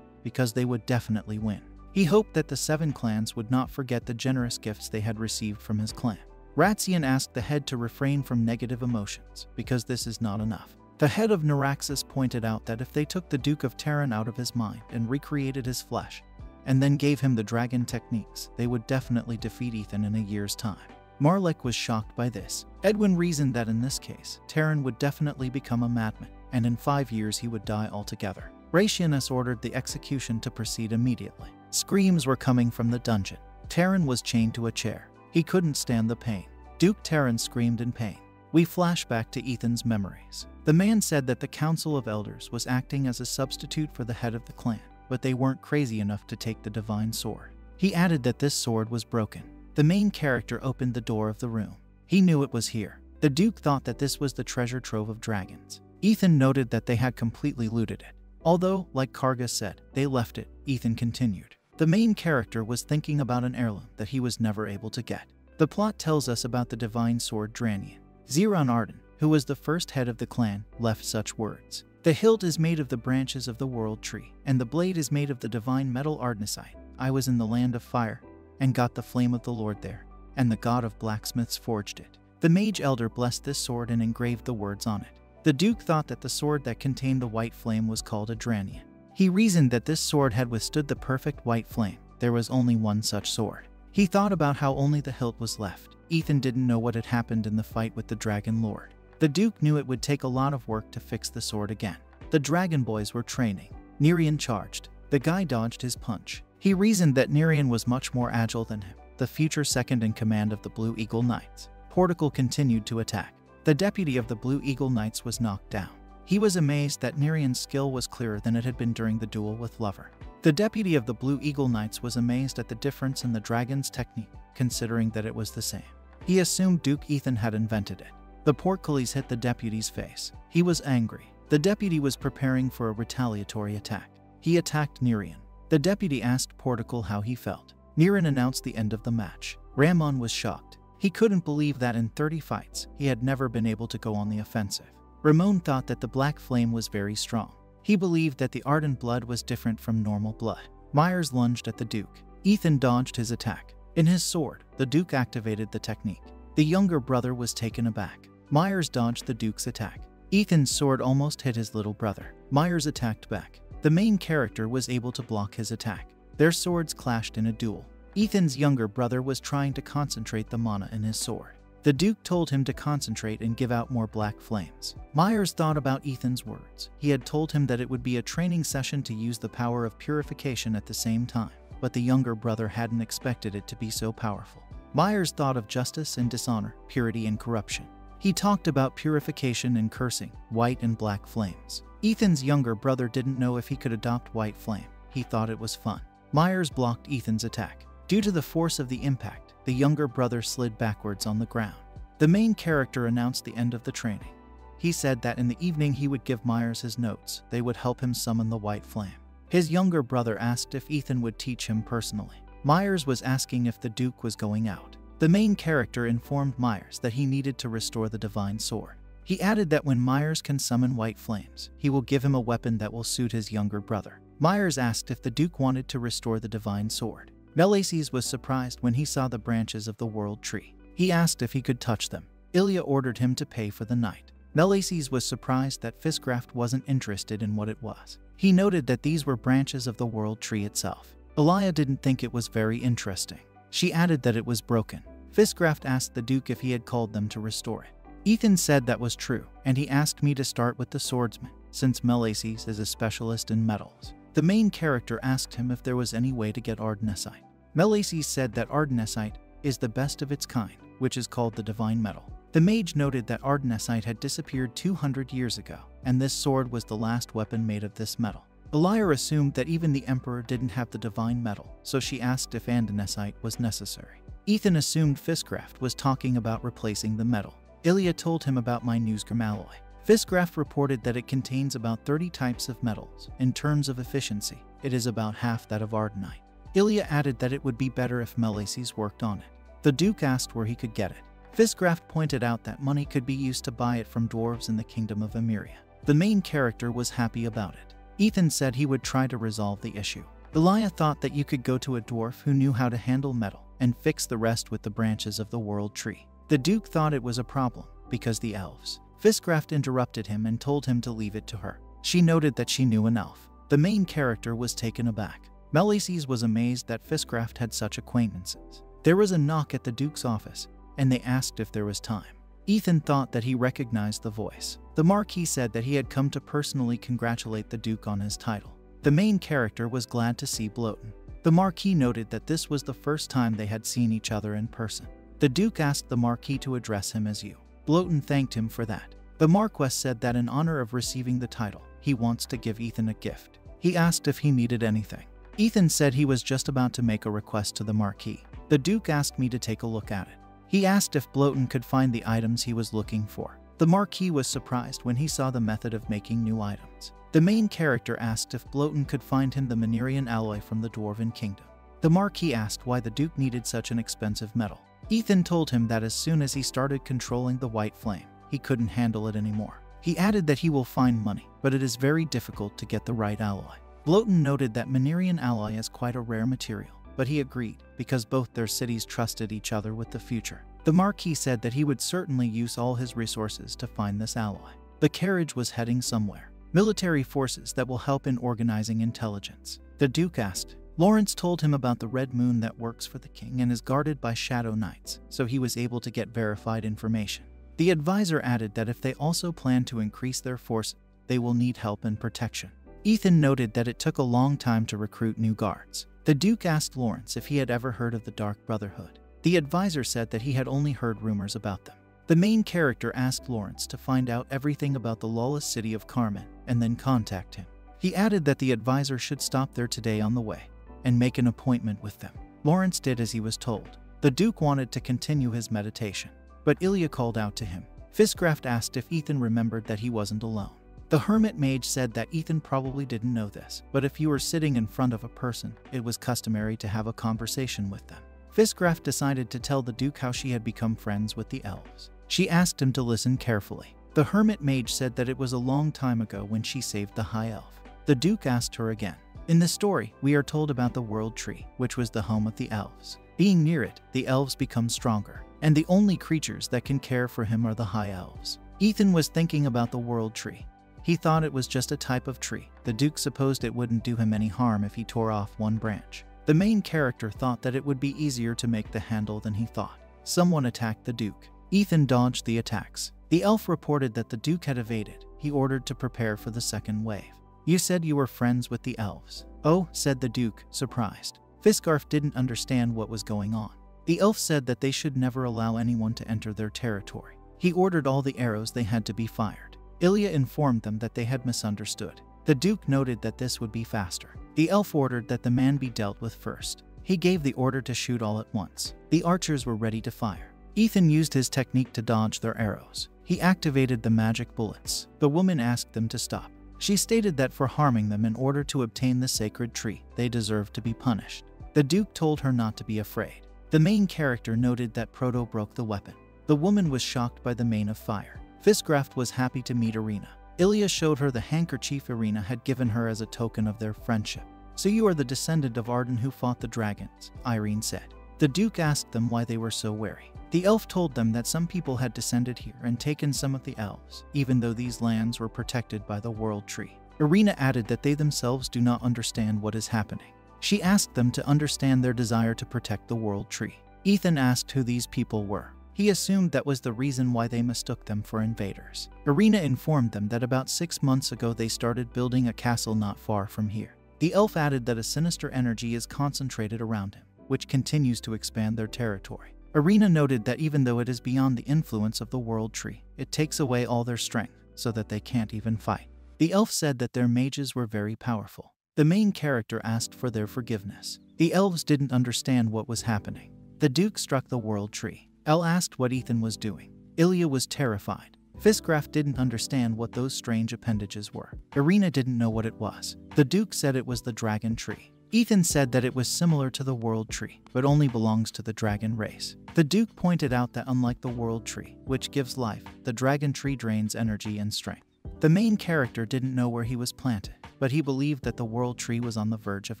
A: because they would definitely win. He hoped that the 7 clans would not forget the generous gifts they had received from his clan. Razian asked the head to refrain from negative emotions, because this is not enough. The head of Neuraxis pointed out that if they took the Duke of Terran out of his mind and recreated his flesh, and then gave him the dragon techniques, they would definitely defeat Ethan in a year's time. Marlik was shocked by this. Edwin reasoned that in this case, Terran would definitely become a madman, and in 5 years he would die altogether. Razianus ordered the execution to proceed immediately. Screams were coming from the dungeon. Terran was chained to a chair. He couldn't stand the pain. Duke Terran screamed in pain. We flash back to Ethan's memories. The man said that the Council of Elders was acting as a substitute for the head of the clan, but they weren't crazy enough to take the divine sword. He added that this sword was broken. The main character opened the door of the room. He knew it was here. The Duke thought that this was the treasure trove of dragons. Ethan noted that they had completely looted it. Although, like Karga said, they left it, Ethan continued. The main character was thinking about an heirloom that he was never able to get. The plot tells us about the divine sword Dranian. Ziran Arden, who was the first head of the clan, left such words. The hilt is made of the branches of the world tree, and the blade is made of the divine metal Ardenesite. I was in the land of fire, and got the flame of the Lord there, and the god of blacksmiths forged it. The mage elder blessed this sword and engraved the words on it. The Duke thought that the sword that contained the white flame was called a Dranian. He reasoned that this sword had withstood the perfect white flame. There was only one such sword. He thought about how only the hilt was left. Ethan didn't know what had happened in the fight with the Dragon Lord. The Duke knew it would take a lot of work to fix the sword again. The Dragon Boys were training. Nerian charged. The guy dodged his punch. He reasoned that Nerian was much more agile than him, the future second in command of the Blue Eagle Knights. Portical continued to attack. The deputy of the Blue Eagle Knights was knocked down. He was amazed that Nerian's skill was clearer than it had been during the duel with Lover. The deputy of the Blue Eagle Knights was amazed at the difference in the dragon's technique, considering that it was the same. He assumed Duke Ethan had invented it. The portcullis hit the deputy's face. He was angry. The deputy was preparing for a retaliatory attack. He attacked Nerian. The deputy asked Portical how he felt. Nerian announced the end of the match. Ramon was shocked. He couldn't believe that in 30 fights, he had never been able to go on the offensive. Ramon thought that the black flame was very strong. He believed that the ardent blood was different from normal blood. Myers lunged at the Duke. Ethan dodged his attack. In his sword, the Duke activated the technique. The younger brother was taken aback. Myers dodged the Duke's attack. Ethan's sword almost hit his little brother. Myers attacked back. The main character was able to block his attack. Their swords clashed in a duel. Ethan's younger brother was trying to concentrate the mana in his sword. The Duke told him to concentrate and give out more black flames. Myers thought about Ethan's words. He had told him that it would be a training session to use the power of purification at the same time, but the younger brother hadn't expected it to be so powerful. Myers thought of justice and dishonor, purity and corruption. He talked about purification and cursing, white and black flames. Ethan's younger brother didn't know if he could adopt white flame. He thought it was fun. Myers blocked Ethan's attack. Due to the force of the impact, the younger brother slid backwards on the ground. The main character announced the end of the training. He said that in the evening he would give Myers his notes. They would help him summon the white flame. His younger brother asked if Ethan would teach him personally. Myers was asking if the Duke was going out. The main character informed Myers that he needed to restore the divine sword. He added that when Myers can summon white flames, he will give him a weapon that will suit his younger brother. Myers asked if the Duke wanted to restore the divine sword. Melaces was surprised when he saw the branches of the world tree. He asked if he could touch them. Ilya ordered him to pay for the night. Melaces was surprised that Fistgraft wasn't interested in what it was. He noted that these were branches of the world tree itself. Ilya didn't think it was very interesting. She added that it was broken. Fistgraft asked the Duke if he had called them to restore it. Ethan said that was true, and he asked me to start with the swordsman, since Melaces is a specialist in metals. The main character asked him if there was any way to get ardenesite. Melaces said that ardenesite is the best of its kind, which is called the divine metal. The mage noted that ardenesite had disappeared 200 years ago, and this sword was the last weapon made of this metal. Ilya assumed that even the Emperor didn't have the divine metal, so she asked if andenesite was necessary. Ethan assumed Fistgraft was talking about replacing the metal. Ilya told him about my newsgram alloy. Fistgraft reported that it contains about 30 types of metals. In terms of efficiency, it is about half that of ardenite. Ilya added that it would be better if Melaces worked on it. The Duke asked where he could get it. Fistgraft pointed out that money could be used to buy it from dwarves in the kingdom of Emeria. The main character was happy about it. Ethan said he would try to resolve the issue. Ilya thought that you could go to a dwarf who knew how to handle metal and fix the rest with the branches of the world tree. The Duke thought it was a problem because the elves. Fistgraft interrupted him and told him to leave it to her. She noted that she knew an elf. The main character was taken aback. Melaces was amazed that Fistgraft had such acquaintances. There was a knock at the Duke's office, and they asked if there was time. Ethan thought that he recognized the voice. The Marquis said that he had come to personally congratulate the Duke on his title. The main character was glad to see Bloaton. The Marquis noted that this was the first time they had seen each other in person. The Duke asked the Marquis to address him as you. Bloaton thanked him for that. The Marquess said that in honor of receiving the title, he wants to give Ethan a gift. He asked if he needed anything. Ethan said he was just about to make a request to the Marquis. The Duke asked me to take a look at it. He asked if Bloaton could find the items he was looking for. The Marquis was surprised when he saw the method of making new items. The main character asked if Bloaton could find him the Manerian alloy from the Dwarven Kingdom. The Marquis asked why the Duke needed such an expensive metal. Ethan told him that as soon as he started controlling the white flame, he couldn't handle it anymore. He added that he will find money, but it is very difficult to get the right alloy. Bloaton noted that Manerian alloy is quite a rare material, but he agreed because both their cities trusted each other with the future. The Marquis said that he would certainly use all his resources to find this alloy. The carriage was heading somewhere. Military forces that will help in organizing intelligence. The Duke asked. Lawrence told him about the red moon that works for the king and is guarded by shadow knights, so he was able to get verified information. The advisor added that if they also plan to increase their force, they will need help and protection. Ethan noted that it took a long time to recruit new guards. The Duke asked Lawrence if he had ever heard of the Dark Brotherhood. The advisor said that he had only heard rumors about them. The main character asked Lawrence to find out everything about the lawless city of Carmen and then contact him. He added that the advisor should stop there today on the way and make an appointment with them. Lawrence did as he was told. The Duke wanted to continue his meditation, but Ilya called out to him. Fistgraft asked if Ethan remembered that he wasn't alone. The hermit mage said that Ethan probably didn't know this, but if you were sitting in front of a person, it was customary to have a conversation with them. Fistgraft decided to tell the Duke how she had become friends with the elves. She asked him to listen carefully. The hermit mage said that it was a long time ago when she saved the high elf. The Duke asked her again. In the story, we are told about the world tree, which was the home of the elves. Being near it, the elves become stronger, and the only creatures that can care for him are the high elves. Ethan was thinking about the world tree. He thought it was just a type of tree. The Duke supposed it wouldn't do him any harm if he tore off one branch. The main character thought that it would be easier to make the handle than he thought. Someone attacked the Duke. Ethan dodged the attacks. The elf reported that the Duke had evaded. He ordered to prepare for the second wave. You said you were friends with the elves. Oh, said the Duke, surprised. Fistgraft didn't understand what was going on. The elf said that they should never allow anyone to enter their territory. He ordered all the arrows they had to be fired. Ilya informed them that they had misunderstood. The Duke noted that this would be faster. The elf ordered that the man be dealt with first. He gave the order to shoot all at once. The archers were ready to fire. Ethan used his technique to dodge their arrows. He activated the magic bullets. The woman asked them to stop. She stated that for harming them in order to obtain the sacred tree, they deserved to be punished. The Duke told her not to be afraid. The main character noted that Proto broke the weapon. The woman was shocked by the mane of fire. Fistgraft was happy to meet Irina. Ilya showed her the handkerchief Irina had given her as a token of their friendship. "So you are the descendant of Arden who fought the dragons," Irene said. The Duke asked them why they were so wary. The elf told them that some people had descended here and taken some of the elves, even though these lands were protected by the World Tree. Irina added that they themselves do not understand what is happening. She asked them to understand their desire to protect the World Tree. Ethan asked who these people were. He assumed that was the reason why they mistook them for invaders. Irina informed them that about 6 months ago they started building a castle not far from here. The elf added that a sinister energy is concentrated around him, which continues to expand their territory. Irina noted that even though it is beyond the influence of the World Tree, it takes away all their strength so that they can't even fight. The elf said that their mages were very powerful. The main character asked for their forgiveness. The elves didn't understand what was happening. The Duke struck the World Tree. Elle asked what Ethan was doing. Ilya was terrified. Fiskgraf didn't understand what those strange appendages were. Irina didn't know what it was. The Duke said it was the Dragon Tree. Ethan said that it was similar to the World Tree, but only belongs to the dragon race. The Duke pointed out that unlike the World Tree, which gives life, the Dragon Tree drains energy and strength. The main character didn't know where he was planted, but he believed that the World Tree was on the verge of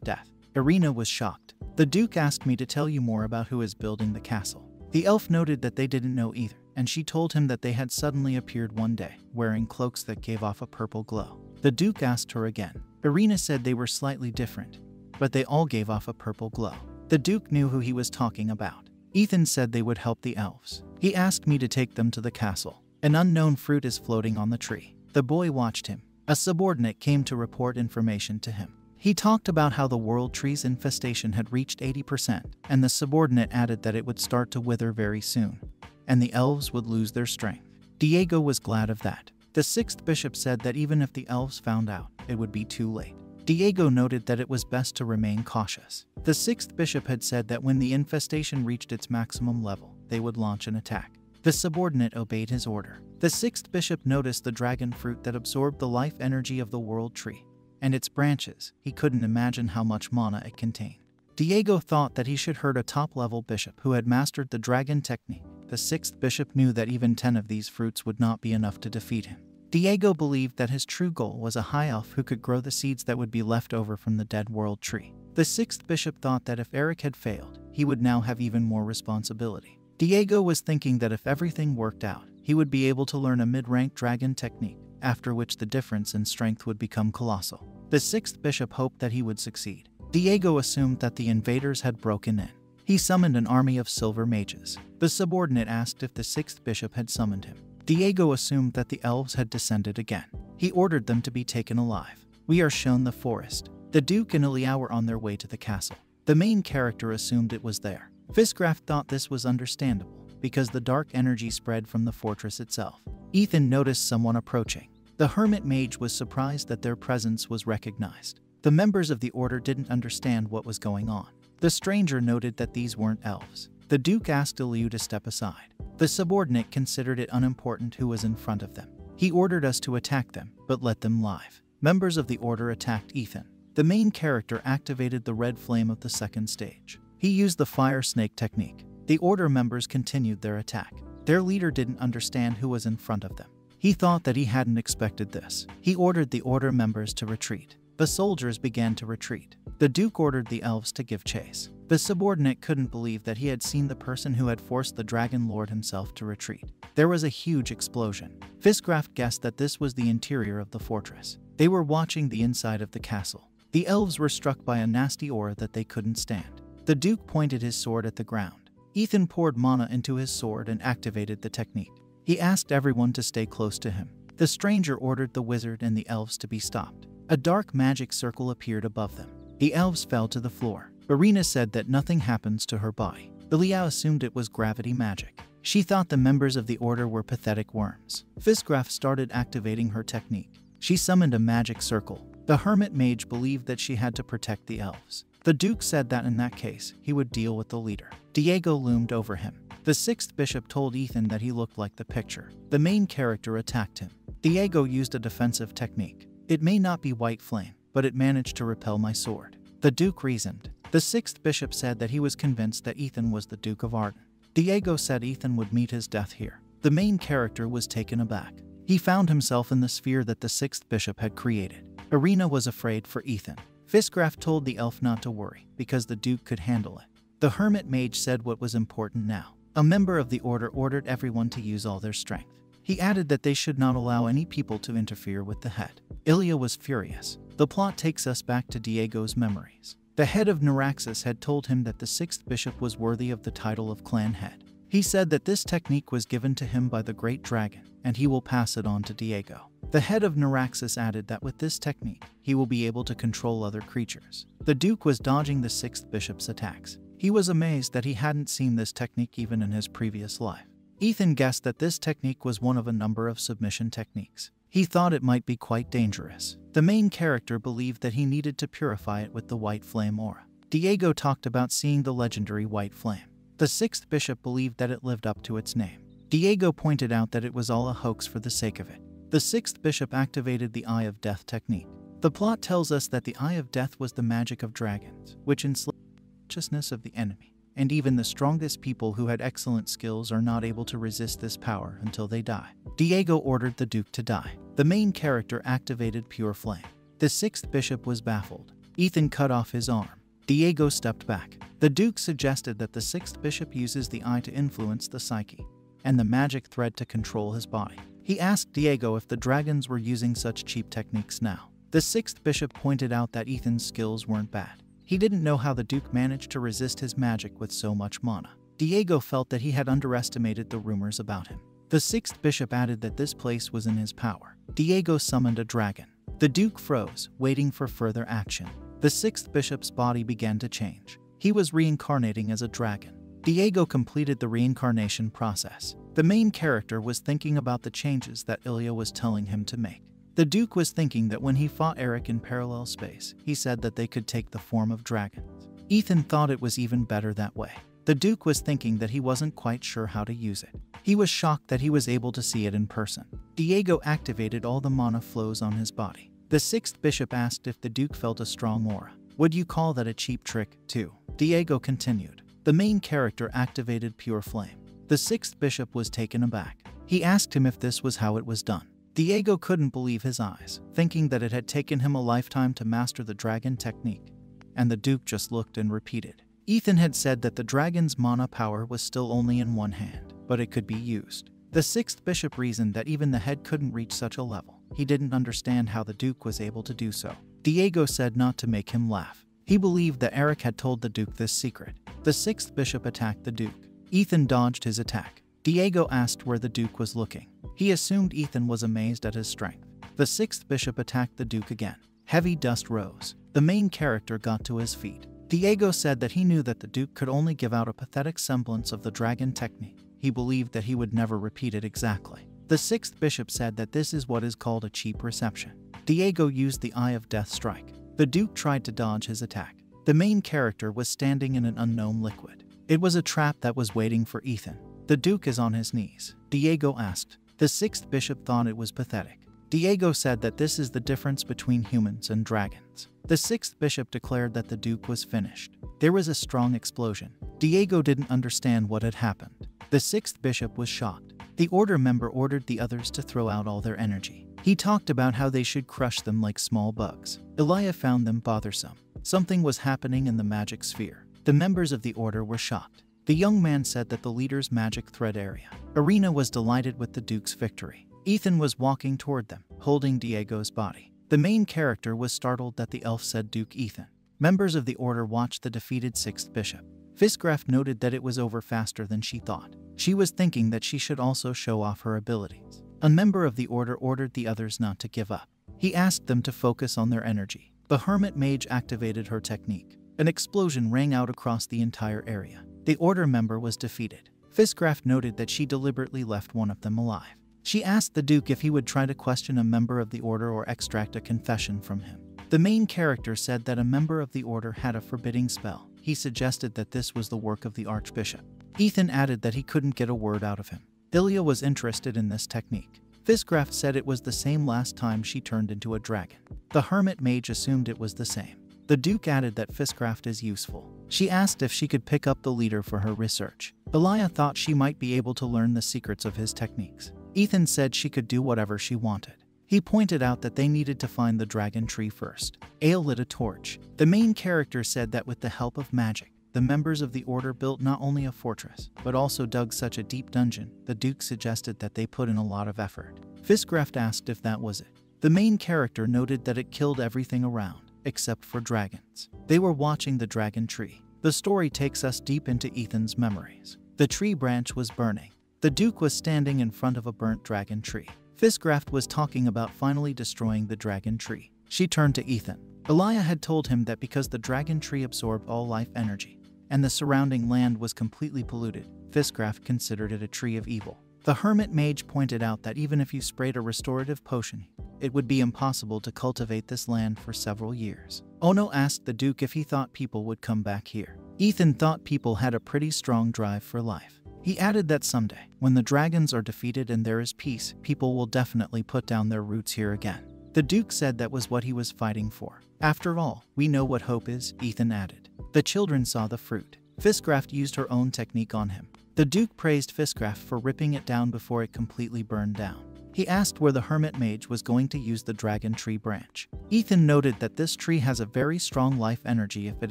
A: death. Irina was shocked. The Duke asked me to tell you more about who is building the castle. The elf noted that they didn't know either, and she told him that they had suddenly appeared one day, wearing cloaks that gave off a purple glow. The Duke asked her again. Irina said they were slightly different, but they all gave off a purple glow. The Duke knew who he was talking about. Ethan said they would help the elves. He asked me to take them to the castle. An unknown fruit is floating on the tree. The boy watched him. A subordinate came to report information to him. He talked about how the World Tree's infestation had reached 80%, and the subordinate added that it would start to wither very soon, and the elves would lose their strength. Diego was glad of that. The 6th bishop said that even if the elves found out, it would be too late. Diego noted that it was best to remain cautious. The 6th bishop had said that when the infestation reached its maximum level, they would launch an attack. The subordinate obeyed his order. The 6th bishop noticed the dragon fruit that absorbed the life energy of the World Tree and its branches. He couldn't imagine how much mana it contained. Diego thought that he should hurt a top-level bishop who had mastered the dragon technique. The 6th bishop knew that even 10 of these fruits would not be enough to defeat him. Diego believed that his true goal was a high elf who could grow the seeds that would be left over from the dead World Tree. The 6th bishop thought that if Eric had failed, he would now have even more responsibility. Diego was thinking that if everything worked out, he would be able to learn a mid-rank dragon technique, after which the difference in strength would become colossal. The 6th bishop hoped that he would succeed. Diego assumed that the invaders had broken in. He summoned an army of silver mages. The subordinate asked if the 6th bishop had summoned him. Diego assumed that the elves had descended again. He ordered them to be taken alive. We are shown the forest. The Duke and Ilya were on their way to the castle. The main character assumed it was there. Fiskgraf thought this was understandable, because the dark energy spread from the fortress itself. Ethan noticed someone approaching. The hermit mage was surprised that their presence was recognized. The members of the order didn't understand what was going on. The stranger noted that these weren't elves. The Duke asked Ilya to step aside. The subordinate considered it unimportant who was in front of them. He ordered us to attack them, but let them live. Members of the order attacked Ethan. The main character activated the red flame of the 2nd stage. He used the fire snake technique. The order members continued their attack. Their leader didn't understand who was in front of them. He thought that he hadn't expected this. He ordered the order members to retreat. The soldiers began to retreat. The Duke ordered the elves to give chase. The subordinate couldn't believe that he had seen the person who had forced the Dragon Lord himself to retreat. There was a huge explosion. Fiskgraf guessed that this was the interior of the fortress. They were watching the inside of the castle. The elves were struck by a nasty aura that they couldn't stand. The Duke pointed his sword at the ground. Ethan poured mana into his sword and activated the technique. He asked everyone to stay close to him. The stranger ordered the wizard and the elves to be stopped. A dark magic circle appeared above them. The elves fell to the floor. Irina said that nothing happens to her body. Ilya assumed it was gravity magic. She thought the members of the order were pathetic worms. Fiskgraf started activating her technique. She summoned a magic circle. The hermit mage believed that she had to protect the elves. The Duke said that in that case, he would deal with the leader. Diego loomed over him. The 6th bishop told Ethan that he looked like the picture. The main character attacked him. Diego used a defensive technique. It may not be white flame, but it managed to repel my sword. The Duke reasoned. The 6th bishop said that he was convinced that Ethan was the Duke of Arden. Diego said Ethan would meet his death here. The main character was taken aback. He found himself in the sphere that the 6th bishop had created. Irina was afraid for Ethan. Fiskgraf told the elf not to worry, because the Duke could handle it. The hermit mage said what was important now. A member of the order ordered everyone to use all their strength. He added that they should not allow any people to interfere with the head. Ilya was furious. The plot takes us back to Diego's memories. The head of Neuraxis had told him that the 6th bishop was worthy of the title of clan head. He said that this technique was given to him by the great dragon, and he will pass it on to Diego. The head of Neuraxis added that with this technique, he will be able to control other creatures. The Duke was dodging the 6th bishop's attacks. He was amazed that he hadn't seen this technique even in his previous life. Ethan guessed that this technique was one of a number of submission techniques. He thought it might be quite dangerous. The main character believed that he needed to purify it with the white flame aura. Diego talked about seeing the legendary white flame. The 6th bishop believed that it lived up to its name. Diego pointed out that it was all a hoax for the sake of it. The 6th bishop activated the Eye of Death technique. The plot tells us that the Eye of Death was the magic of dragons, which enslaved the consciousness of the enemy, and even the strongest people who had excellent skills are not able to resist this power until they die. Diego ordered the Duke to die. The main character activated Pure Flame. The 6th bishop was baffled. Ethan cut off his arm. Diego stepped back. The Duke suggested that the 6th bishop uses the eye to influence the psyche, and the magic thread to control his body. He asked Diego if the dragons were using such cheap techniques now. The 6th bishop pointed out that Ethan's skills weren't bad. He didn't know how the Duke managed to resist his magic with so much mana. Diego felt that he had underestimated the rumors about him. The 6th bishop added that this place was in his power. Diego summoned a dragon. The Duke froze, waiting for further action. The 6th bishop's body began to change. He was reincarnating as a dragon. Diego completed the reincarnation process. The main character was thinking about the changes that Ilya was telling him to make. The Duke was thinking that when he fought Eric in parallel space, he said that they could take the form of dragons. Ethan thought it was even better that way. The Duke was thinking that he wasn't quite sure how to use it. He was shocked that he was able to see it in person. Diego activated all the mana flows on his body. The 6th bishop asked if the Duke felt a strong aura. Would you call that a cheap trick, too? Diego continued. The main character activated Pure Flame. The 6th bishop was taken aback. He asked him if this was how it was done. Diego couldn't believe his eyes, thinking that it had taken him a lifetime to master the dragon technique. And the Duke just looked and repeated. Ethan had said that the dragon's mana power was still only in one hand, but it could be used. The 6th bishop reasoned that even the head couldn't reach such a level. He didn't understand how the Duke was able to do so. Diego said not to make him laugh. He believed that Eric had told the Duke this secret. The 6th bishop attacked the Duke. Ethan dodged his attack. Diego asked where the Duke was looking. He assumed Ethan was amazed at his strength. The 6th bishop attacked the Duke again. Heavy dust rose. The main character got to his feet. Diego said that he knew that the Duke could only give out a pathetic semblance of the dragon technique. He believed that he would never repeat it exactly. The 6th bishop said that this is what is called a cheap reception. Diego used the Eye of Death strike. The Duke tried to dodge his attack. The main character was standing in an unknown liquid. It was a trap that was waiting for Ethan. The Duke is on his knees. Diego asked. The 6th bishop thought it was pathetic. Diego said that this is the difference between humans and dragons. The 6th bishop declared that the Duke was finished. There was a strong explosion. Diego didn't understand what had happened. The 6th bishop was shocked. The order member ordered the others to throw out all their energy. He talked about how they should crush them like small bugs. Ilya found them bothersome. Something was happening in the magic sphere. The members of the order were shocked. The young man said that the leader's magic thread area. Irina was delighted with the Duke's victory. Ethan was walking toward them, holding Diego's body. The main character was startled that the elf said Duke Ethan. Members of the order watched the defeated 6th bishop. Fiskgraf noted that it was over faster than she thought. She was thinking that she should also show off her abilities. A member of the order ordered the others not to give up. He asked them to focus on their energy. The hermit mage activated her technique. An explosion rang out across the entire area. The order member was defeated. Fiskgraf noted that she deliberately left one of them alive. She asked the Duke if he would try to question a member of the order or extract a confession from him. The main character said that a member of the order had a forbidding spell. He suggested that this was the work of the archbishop. Ethan added that he couldn't get a word out of him. Ilya was interested in this technique. Fiskgraf said it was the same last time she turned into a dragon. The hermit mage assumed it was the same. The Duke added that Fiskgraf is useful. She asked if she could pick up the leader for her research. Ilya thought she might be able to learn the secrets of his techniques. Ethan said she could do whatever she wanted. He pointed out that they needed to find the dragon tree first. Ale lit a torch. The main character said that with the help of magic, the members of the order built not only a fortress, but also dug such a deep dungeon. The Duke suggested that they put in a lot of effort. Fiskgraft asked if that was it. The main character noted that it killed everything around, except for dragons. They were watching the dragon tree. The story takes us deep into Ethan's memories. The tree branch was burning. The Duke was standing in front of a burnt dragon tree. Fiskgraft was talking about finally destroying the dragon tree. She turned to Ethan. Elia had told him that because the dragon tree absorbed all life energy, and the surrounding land was completely polluted, Fiskgraft considered it a tree of evil. The hermit mage pointed out that even if you sprayed a restorative potion, it would be impossible to cultivate this land for several years. Ono asked the Duke if he thought people would come back here. Ethan thought people had a pretty strong drive for life. He added that someday, when the dragons are defeated and there is peace, people will definitely put down their roots here again. The Duke said that was what he was fighting for. After all, we know what hope is, Ethan added. The children saw the fruit. Fiskgraft used her own technique on him. The Duke praised Fiskgraft for ripping it down before it completely burned down. He asked where the hermit mage was going to use the dragon tree branch. Ethan noted that this tree has a very strong life energy if it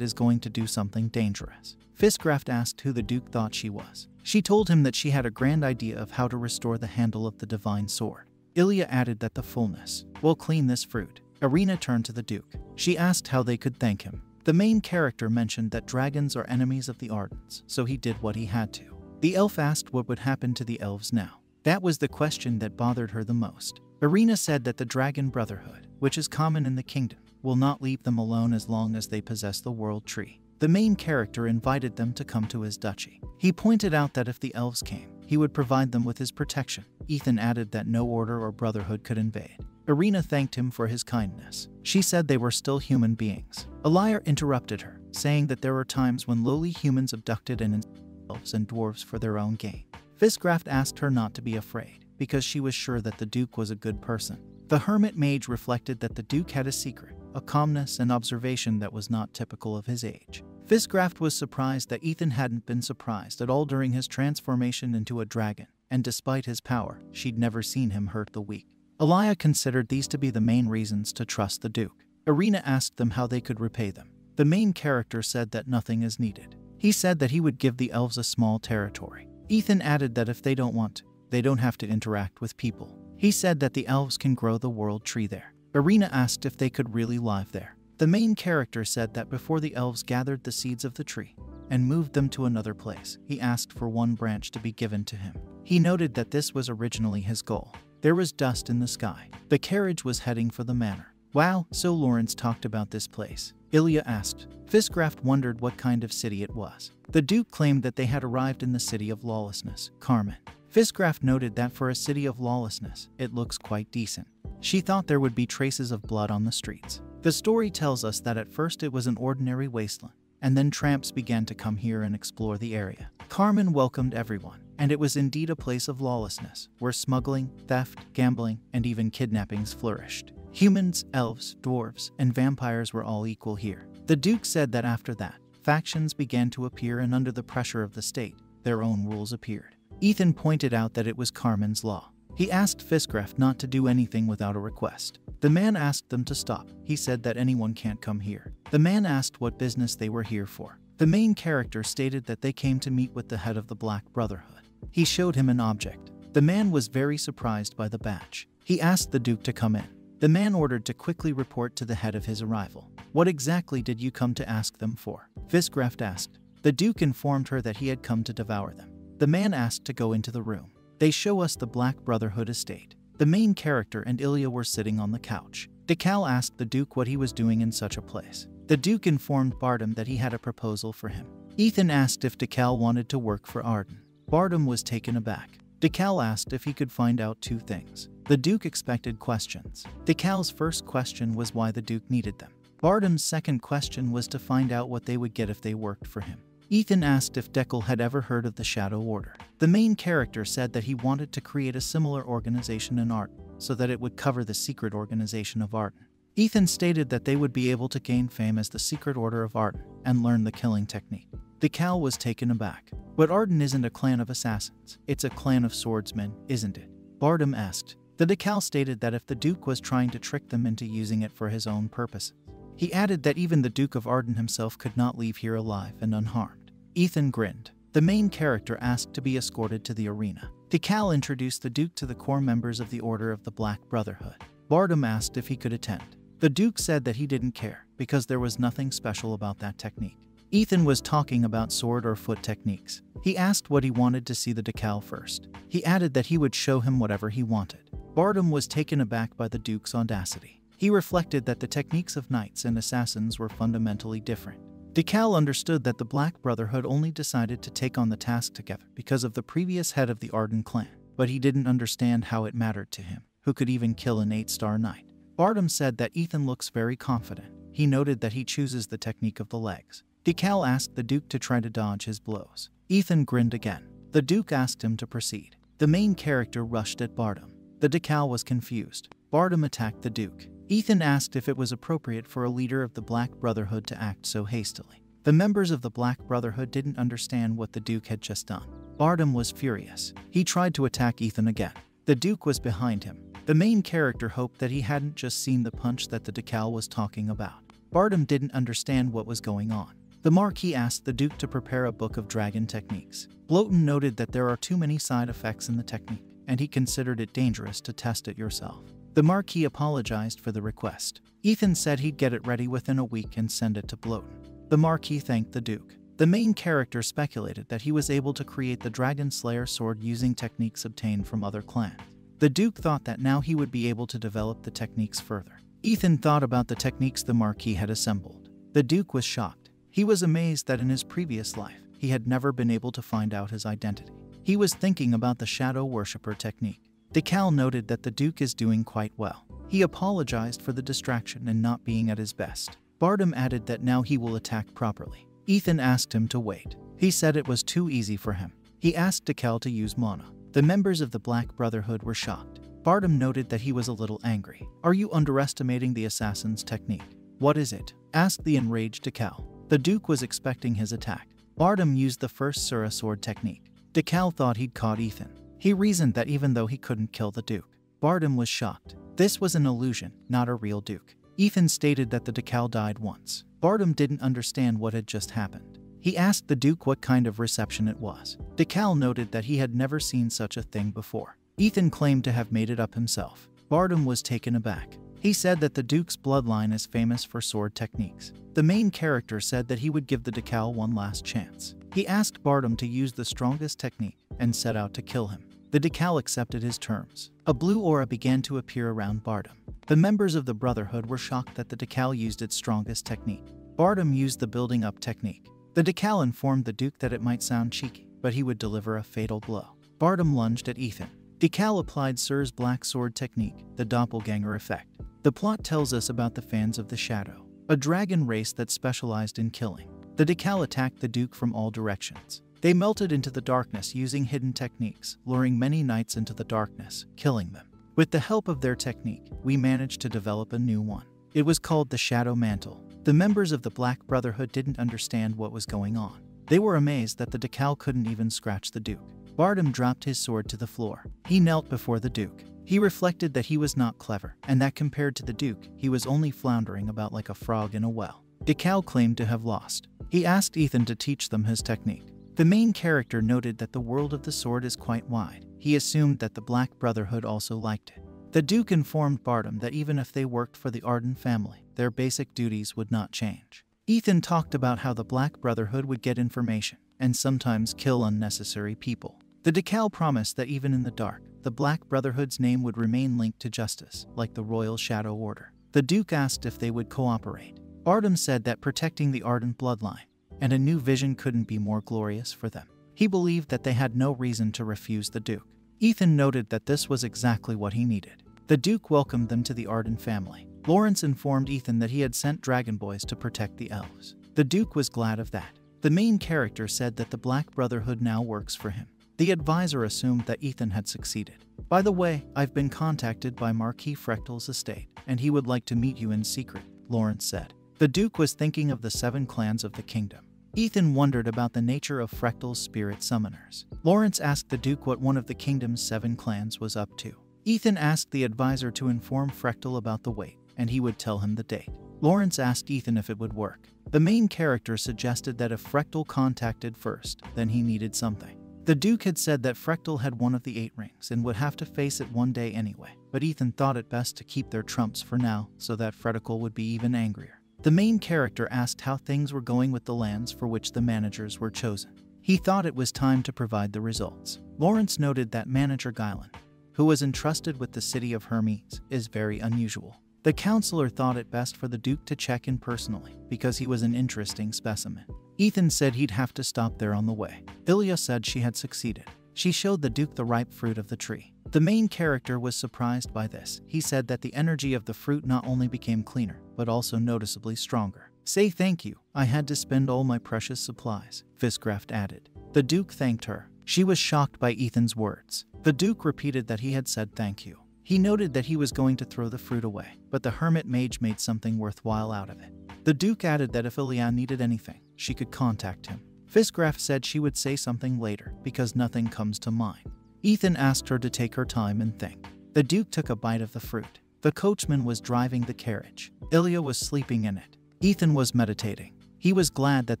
A: is going to do something dangerous. Fiskgraft asked who the Duke thought she was. She told him that she had a grand idea of how to restore the handle of the divine sword. Ilya added that the fullness will clean this fruit. Irina turned to the Duke. She asked how they could thank him. The main character mentioned that dragons are enemies of the Ardents, so he did what he had to. The elf asked what would happen to the elves now. That was the question that bothered her the most. Irina said that the Dragon Brotherhood, which is common in the kingdom, will not leave them alone as long as they possess the world tree. The main character invited them to come to his duchy. He pointed out that if the elves came, he would provide them with his protection. Ethan added that no order or brotherhood could invade. Irina thanked him for his kindness. She said they were still human beings. Elia interrupted her, saying that there were times when lowly humans abducted and enslaved elves and dwarves for their own gain. Fiskgraft asked her not to be afraid, because she was sure that the Duke was a good person. The hermit mage reflected that the Duke had a secret, a calmness and observation that was not typical of his age. Fiskgraft was surprised that Ethan hadn't been surprised at all during his transformation into a dragon, and despite his power, she'd never seen him hurt the weak. Elia considered these to be the main reasons to trust the Duke. Irina asked them how they could repay them. The main character said that nothing is needed. He said that he would give the elves a small territory. Ethan added that if they don't want to, they don't have to interact with people. He said that the elves can grow the world tree there. Irina asked if they could really live there. The main character said that before the elves gathered the seeds of the tree and moved them to another place, he asked for one branch to be given to him. He noted that this was originally his goal. There was dust in the sky. The carriage was heading for the manor. Wow, so Lawrence talked about this place? Ilya asked. Fiskgraft wondered what kind of city it was. The Duke claimed that they had arrived in the city of lawlessness, Carmen. Fiskgraft noted that for a city of lawlessness, it looks quite decent. She thought there would be traces of blood on the streets. The story tells us that at first it was an ordinary wasteland, and then tramps began to come here and explore the area. Carmen welcomed everyone, and it was indeed a place of lawlessness, where smuggling, theft, gambling, and even kidnappings flourished. Humans, elves, dwarves, and vampires were all equal here. The Duke said that after that, factions began to appear, and under the pressure of the state, their own rules appeared. Ethan pointed out that it was Carmen's law. He asked Fiskgraft not to do anything without a request. The man asked them to stop. He said that anyone can't come here. The man asked what business they were here for. The main character stated that they came to meet with the head of the Black Brotherhood. He showed him an object. The man was very surprised by the badge. He asked the Duke to come in. The man ordered to quickly report to the head of his arrival. What exactly did you come to ask them for? Fiskgraft asked. The Duke informed her that he had come to devour them. The man asked to go into the room. They show us the Black Brotherhood estate. The main character and Ilya were sitting on the couch. Dekal asked the Duke what he was doing in such a place. The Duke informed Bardem that he had a proposal for him. Ethan asked if Dekal wanted to work for Arden. Bardem was taken aback. Dekal asked if he could find out two things. The Duke expected questions. Dekal's first question was why the Duke needed them. Bardem's second question was to find out what they would get if they worked for him. Ethan asked if Dekal had ever heard of the Shadow Order. The main character said that he wanted to create a similar organization in Arden, so that it would cover the secret organization of Arden. Ethan stated that they would be able to gain fame as the Secret Order of Arden and learn the killing technique. Dekal was taken aback. But Arden isn't a clan of assassins. It's a clan of swordsmen, isn't it? Bardem asked. The decal stated that if the Duke was trying to trick them into using it for his own purposes. He added that even the Duke of Arden himself could not leave here alive and unharmed. Ethan grinned. The main character asked to be escorted to the arena. Decal introduced the Duke to the core members of the Order of the Black Brotherhood. Bardem asked if he could attend. The Duke said that he didn't care, because there was nothing special about that technique. Ethan was talking about sword or foot techniques. He asked what he wanted to see the decal first. He added that he would show him whatever he wanted. Bardem was taken aback by the Duke's audacity. He reflected that the techniques of knights and assassins were fundamentally different. Decal understood that the Black Brotherhood only decided to take on the task together because of the previous head of the Arden clan, but he didn't understand how it mattered to him, who could even kill an 8-star knight. Bardem said that Ethan looks very confident. He noted that he chooses the technique of the legs. Decal asked the Duke to try to dodge his blows. Ethan grinned again. The Duke asked him to proceed. The main character rushed at Bardem. The decal was confused. Bardem attacked the Duke. Ethan asked if it was appropriate for a leader of the Black Brotherhood to act so hastily. The members of the Black Brotherhood didn't understand what the Duke had just done. Bardem was furious. He tried to attack Ethan again. The Duke was behind him. The main character hoped that he hadn't just seen the punch that the decal was talking about. Bardem didn't understand what was going on. The Marquis asked the Duke to prepare a book of dragon techniques. Bloaton noted that there are too many side effects in the technique, and he considered it dangerous to test it yourself. The Marquis apologized for the request. Ethan said he'd get it ready within a week and send it to Bloaton. The Marquis thanked the Duke. The main character speculated that he was able to create the Dragon Slayer sword using techniques obtained from other clans. The Duke thought that now he would be able to develop the techniques further. Ethan thought about the techniques the Marquis had assembled. The Duke was shocked. He was amazed that in his previous life, he had never been able to find out his identity. He was thinking about the Shadow Worshipper technique. Decal noted that the Duke is doing quite well. He apologized for the distraction and not being at his best. Bardem added that now he will attack properly. Ethan asked him to wait. He said it was too easy for him. He asked Decal to use mana. The members of the Black Brotherhood were shocked. Bardem noted that he was a little angry. "Are you underestimating the assassin's technique?" "What is it?" asked the enraged Decal. The Duke was expecting his attack. Bardem used the first Sura sword technique. Decal thought he'd caught Ethan. He reasoned that even though he couldn't kill the Duke, Bardem was shocked. This was an illusion, not a real Duke. Ethan stated that the decal died once. Bardem didn't understand what had just happened. He asked the Duke what kind of reception it was. Decal noted that he had never seen such a thing before. Ethan claimed to have made it up himself. Bardem was taken aback. He said that the Duke's bloodline is famous for sword techniques. The main character said that he would give the decal one last chance. He asked Bardem to use the strongest technique and set out to kill him. The decal accepted his terms. A blue aura began to appear around Bardem. The members of the Brotherhood were shocked that the decal used its strongest technique. Bardem used the building up technique. The decal informed the Duke that it might sound cheeky, but he would deliver a fatal blow. Bardem lunged at Ethan. Decal applied Sir's black sword technique, the doppelganger effect. The plot tells us about the fans of the Shadow, a dragon race that specialized in killing. The decal attacked the Duke from all directions. They melted into the darkness using hidden techniques, luring many knights into the darkness, killing them. With the help of their technique, we managed to develop a new one. It was called the Shadow Mantle. The members of the Black Brotherhood didn't understand what was going on. They were amazed that the decal couldn't even scratch the Duke. Bardem dropped his sword to the floor. He knelt before the Duke. He reflected that he was not clever, and that compared to the Duke, he was only floundering about like a frog in a well. Decal claimed to have lost. He asked Ethan to teach them his technique. The main character noted that the world of the sword is quite wide. He assumed that the Black Brotherhood also liked it. The Duke informed Bardem that even if they worked for the Arden family, their basic duties would not change. Ethan talked about how the Black Brotherhood would get information, and sometimes kill unnecessary people. The decal promised that even in the dark, the Black Brotherhood's name would remain linked to justice, like the Royal Shadow Order. The Duke asked if they would cooperate. Bardem said that protecting the Arden bloodline and a new vision couldn't be more glorious for them. He believed that they had no reason to refuse the Duke. Ethan noted that this was exactly what he needed. The Duke welcomed them to the Arden family. Lawrence informed Ethan that he had sent dragon boys to protect the elves. The Duke was glad of that. The main character said that the Black Brotherhood now works for him. The advisor assumed that Ethan had succeeded. "By the way, I've been contacted by Marquis Frechtel's estate, and he would like to meet you in secret," Lawrence said. The Duke was thinking of the 7 clans of the kingdom. Ethan wondered about the nature of Frechtel's spirit summoners. Lawrence asked the Duke what one of the kingdom's 7 clans was up to. Ethan asked the advisor to inform Frechtel about the wait, and he would tell him the date. Lawrence asked Ethan if it would work. The main character suggested that if Frechtel contacted first, then he needed something. The Duke had said that Frechtel had one of the 8 rings and would have to face it one day anyway, but Ethan thought it best to keep their trumps for now so that Frechtel would be even angrier. The main character asked how things were going with the lands for which the managers were chosen. He thought it was time to provide the results. Lawrence noted that manager Guylan, who was entrusted with the city of Hermes, is very unusual. The counselor thought it best for the Duke to check in personally because he was an interesting specimen. Ethan said he'd have to stop there on the way. Ilya said she had succeeded. She showed the Duke the ripe fruit of the tree. The main character was surprised by this. He said that the energy of the fruit not only became cleaner, but also noticeably stronger. "Say thank you. I had to spend all my precious supplies," Fiscraft added. The Duke thanked her. She was shocked by Ethan's words. The Duke repeated that he had said thank you. He noted that he was going to throw the fruit away, but the hermit mage made something worthwhile out of it. The Duke added that if Ilya needed anything, she could contact him. Fiscraft said she would say something later because nothing comes to mind. Ethan asked her to take her time and think. The Duke took a bite of the fruit. The coachman was driving the carriage. Ilya was sleeping in it. Ethan was meditating. He was glad that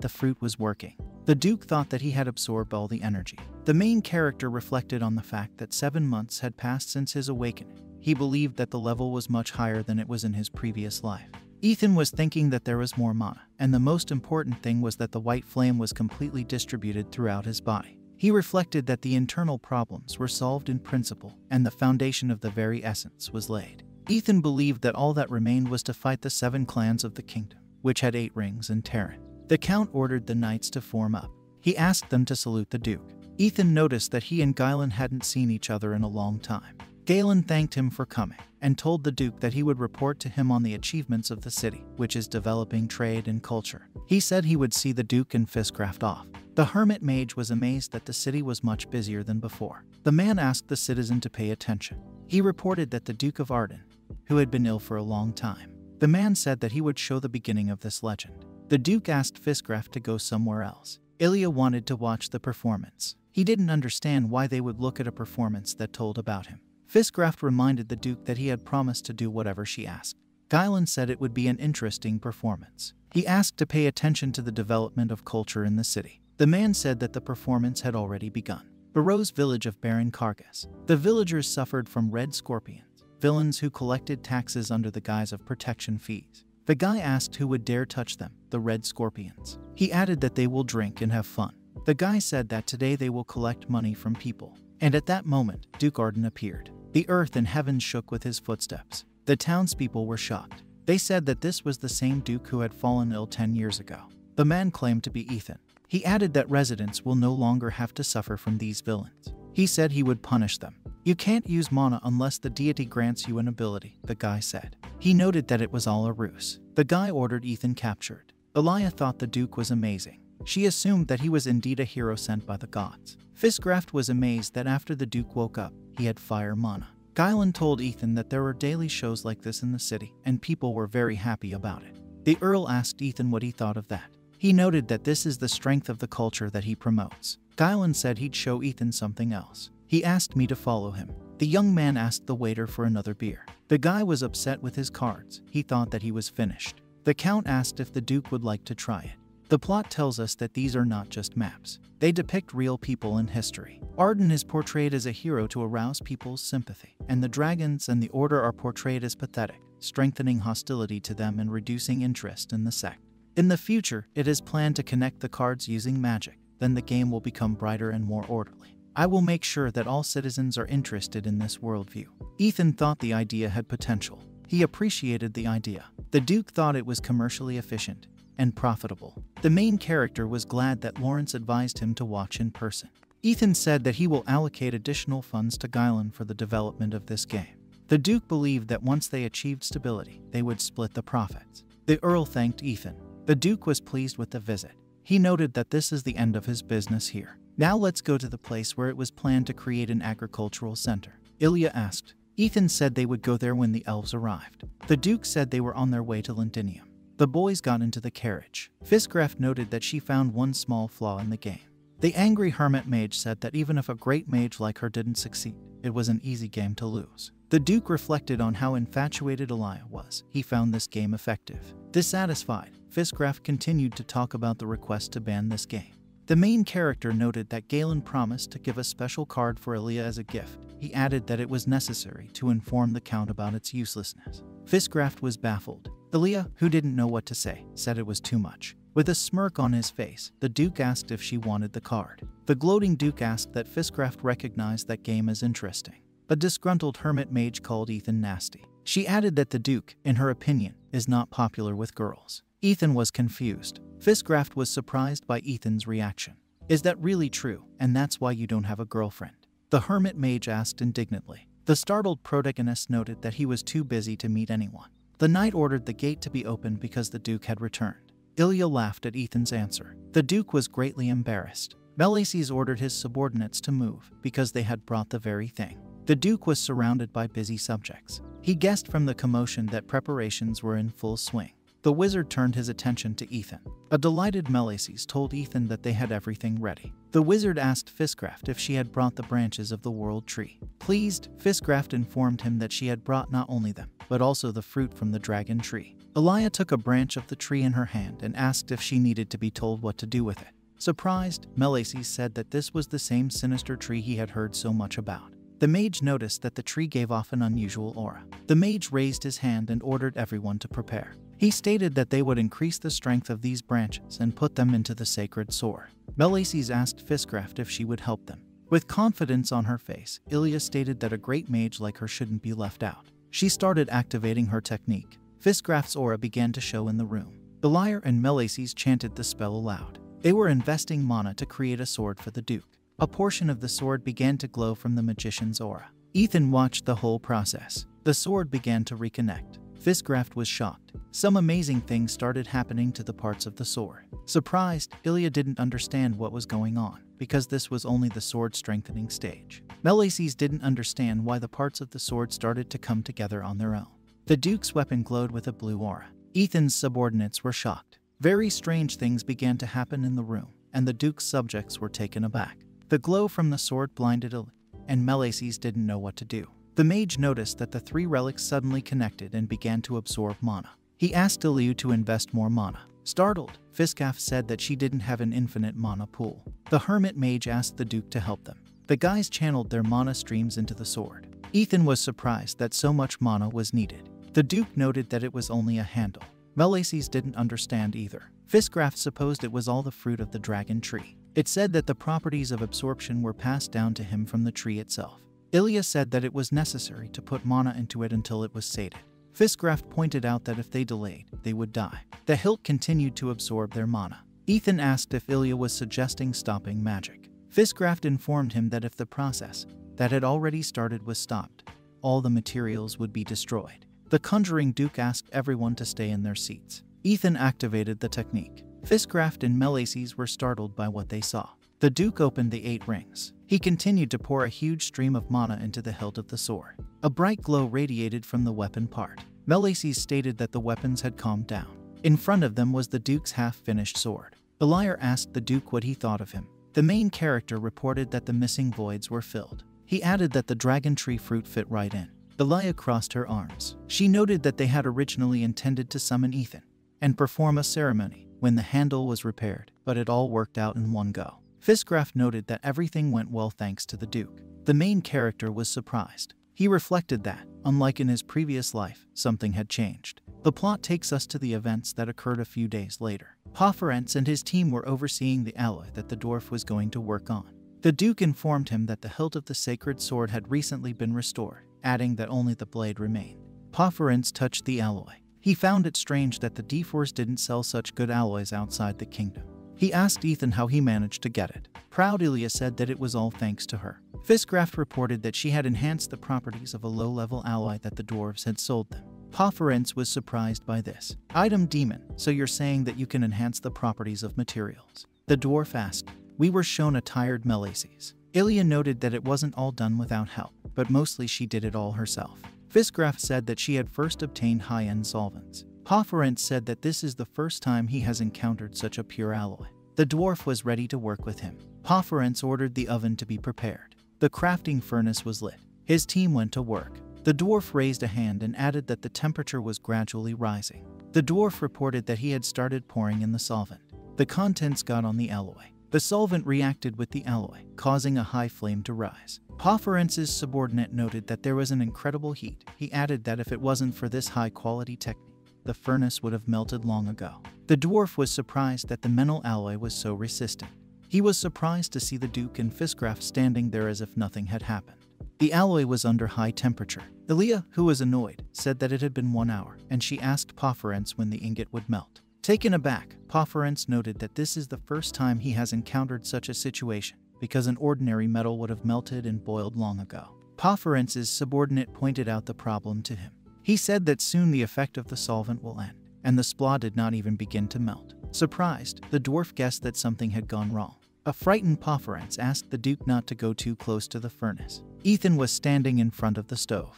A: the fruit was working. The Duke thought that he had absorbed all the energy. The main character reflected on the fact that 7 months had passed since his awakening. He believed that the level was much higher than it was in his previous life. Ethan was thinking that there was more mana, and the most important thing was that the white flame was completely distributed throughout his body. He reflected that the internal problems were solved in principle, and the foundation of the very essence was laid. Ethan believed that all that remained was to fight the 7 clans of the kingdom, which had 8 rings in Terran. The Count ordered the knights to form up. He asked them to salute the Duke. Ethan noticed that he and Guylan hadn't seen each other in a long time. Galen thanked him for coming, and told the Duke that he would report to him on the achievements of the city, which is developing trade and culture. He said he would see the Duke and Fiscraft off. The hermit mage was amazed that the city was much busier than before. The man asked the citizen to pay attention. He reported that the Duke of Arden, who had been ill for a long time. The man said that he would show the beginning of this legend. The Duke asked Fiscraft to go somewhere else. Ilya wanted to watch the performance. He didn't understand why they would look at a performance that told about him. Fiscraft reminded the Duke that he had promised to do whatever she asked. Guylan said it would be an interesting performance. He asked to pay attention to the development of culture in the city. The man said that the performance had already begun. Barrow's village of Baron Kargas. The villagers suffered from red scorpions, villains who collected taxes under the guise of protection fees. The guy asked who would dare touch them, the red scorpions. He added that they will drink and have fun. The guy said that today they will collect money from people. And at that moment, Duke Arden appeared. The earth and heavens shook with his footsteps. The townspeople were shocked. They said that this was the same Duke who had fallen ill 10 years ago. The man claimed to be Ethan. He added that residents will no longer have to suffer from these villains. He said he would punish them. "You can't use mana unless the deity grants you an ability," the guy said. He noted that it was all a ruse. The guy ordered Ethan captured. Ilya thought the Duke was amazing. She assumed that he was indeed a hero sent by the gods. Fiscraft was amazed that after the Duke woke up, he had fire mana. Guylan told Ethan that there were daily shows like this in the city, and people were very happy about it. The Earl asked Ethan what he thought of that. He noted that this is the strength of the culture that he promotes. Guylan said he'd show Ethan something else. He asked me to follow him. The young man asked the waiter for another beer. The guy was upset with his cards. He thought that he was finished. The Count asked if the Duke would like to try it. The plot tells us that these are not just maps. They depict real people in history. Arden is portrayed as a hero to arouse people's sympathy, and the dragons and the Order are portrayed as pathetic, strengthening hostility to them and reducing interest in the sect. In the future, it is planned to connect the cards using magic. Then the game will become brighter and more orderly. I will make sure that all citizens are interested in this worldview. Ethan thought the idea had potential. He appreciated the idea. The Duke thought it was commercially efficient and profitable. The main character was glad that Lawrence advised him to watch in person. Ethan said that he will allocate additional funds to Guylan for the development of this game. The Duke believed that once they achieved stability, they would split the profits. The Earl thanked Ethan. The Duke was pleased with the visit. He noted that this is the end of his business here. Now let's go to the place where it was planned to create an agricultural center. Ilya asked. Ethan said they would go there when the elves arrived. The Duke said they were on their way to Lindinium. The boys got into the carriage. Fiscraft noted that she found one small flaw in the game. The angry hermit mage said that even if a great mage like her didn't succeed, it was an easy game to lose. The Duke reflected on how infatuated Elia was. He found this game effective. Dissatisfied, Fiskgraf continued to talk about the request to ban this game. The main character noted that Galen promised to give a special card for Elia as a gift. He added that it was necessary to inform the Count about its uselessness. Fiskgraf was baffled. Elia, who didn't know what to say, said it was too much. With a smirk on his face, the Duke asked if she wanted the card. The gloating Duke asked that Fiskgraf recognized that game as interesting. A disgruntled hermit mage called Ethan nasty. She added that the Duke, in her opinion, is not popular with girls. Ethan was confused. Fiskgraf was surprised by Ethan's reaction. Is that really true, and that's why you don't have a girlfriend? The hermit mage asked indignantly. The startled protagonist noted that he was too busy to meet anyone. The knight ordered the gate to be opened because the Duke had returned. Ilya laughed at Ethan's answer. The Duke was greatly embarrassed. Melices ordered his subordinates to move because they had brought the very thing. The Duke was surrounded by busy subjects. He guessed from the commotion that preparations were in full swing. The wizard turned his attention to Ethan. A delighted Melices told Ethan that they had everything ready. The wizard asked Fiskgraf if she had brought the branches of the world tree. Pleased, Fiskgraf informed him that she had brought not only them, but also the fruit from the dragon tree. Elia took a branch of the tree in her hand and asked if she needed to be told what to do with it. Surprised, Melices said that this was the same sinister tree he had heard so much about. The mage noticed that the tree gave off an unusual aura. The mage raised his hand and ordered everyone to prepare. He stated that they would increase the strength of these branches and put them into the sacred sword. Melices asked Fiskgraf if she would help them. With confidence on her face, Ilya stated that a great mage like her shouldn't be left out. She started activating her technique. Fiskgraf's aura began to show in the room. Elia and Melices chanted the spell aloud. They were investing mana to create a sword for the Duke. A portion of the sword began to glow from the magician's aura. Ethan watched the whole process. The sword began to reconnect. Fiskgraf was shocked. Some amazing things started happening to the parts of the sword. Surprised, Ilya didn't understand what was going on, because this was only the sword strengthening stage. Melices didn't understand why the parts of the sword started to come together on their own. The Duke's weapon glowed with a blue aura. Ethan's subordinates were shocked. Very strange things began to happen in the room, and the Duke's subjects were taken aback. The glow from the sword blinded Ilya, and Melices didn't know what to do. The mage noticed that the three relics suddenly connected and began to absorb mana. He asked Ilya to invest more mana. Startled, Fiskgraf said that she didn't have an infinite mana pool. The hermit mage asked the Duke to help them. The guys channeled their mana streams into the sword. Ethan was surprised that so much mana was needed. The Duke noted that it was only a handle. Melices didn't understand either. Fiskgraf supposed it was all the fruit of the dragon tree. It said that the properties of absorption were passed down to him from the tree itself. Ilya said that it was necessary to put mana into it until it was sated. Fiskgraf pointed out that if they delayed, they would die. The hilt continued to absorb their mana. Ethan asked if Ilya was suggesting stopping magic. Fiskgraf informed him that if the process that had already started was stopped, all the materials would be destroyed. The conjuring Duke asked everyone to stay in their seats. Ethan activated the technique. Fiskgraf and Melices were startled by what they saw. The Duke opened the 8 rings. He continued to pour a huge stream of mana into the hilt of the sword. A bright glow radiated from the weapon part. Melices stated that the weapons had calmed down. In front of them was the Duke's half-finished sword. Elia asked the Duke what he thought of him. The main character reported that the missing voids were filled. He added that the dragon tree fruit fit right in. Elia crossed her arms. She noted that they had originally intended to summon Ethan and perform a ceremony when the handle was repaired, but it all worked out in one go. Fiskgraf noted that everything went well thanks to the Duke. The main character was surprised. He reflected that, unlike in his previous life, something had changed. The plot takes us to the events that occurred a few days later. Pofferentz and his team were overseeing the alloy that the dwarf was going to work on. The Duke informed him that the hilt of the sacred sword had recently been restored, adding that only the blade remained. Pofferentz touched the alloy. He found it strange that the D4s didn't sell such good alloys outside the kingdom. He asked Ethan how he managed to get it. Proud Ilya said that it was all thanks to her. Fiskgraf reported that she had enhanced the properties of a low-level alloy that the dwarves had sold them. Pofferentz was surprised by this. Item demon, so you're saying that you can enhance the properties of materials? The dwarf asked. We were shown a tired Melices. Ilya noted that it wasn't all done without help, but mostly she did it all herself. Fiskgraf said that she had first obtained high-end solvents. Pofferentz said that this is the first time he has encountered such a pure alloy. The dwarf was ready to work with him. Pofferentz ordered the oven to be prepared. The crafting furnace was lit. His team went to work. The dwarf raised a hand and added that the temperature was gradually rising. The dwarf reported that he had started pouring in the solvent. The contents got on the alloy. The solvent reacted with the alloy, causing a high flame to rise. Pofference's subordinate noted that there was an incredible heat. He added that if it wasn't for this high-quality technique, the furnace would have melted long ago. The dwarf was surprised that the metal alloy was so resistant. He was surprised to see the Duke and Fisgraf standing there as if nothing had happened. The alloy was under high temperature. Ilia, who was annoyed, said that it had been 1 hour, and she asked Pofference when the ingot would melt. Taken aback, Pofference noted that this is the first time he has encountered such a situation, because an ordinary metal would have melted and boiled long ago. Pofference's subordinate pointed out the problem to him. He said that soon the effect of the solvent will end, and the splaw did not even begin to melt. Surprised, the dwarf guessed that something had gone wrong. A frightened Pofference asked the Duke not to go too close to the furnace. Ethan was standing in front of the stove.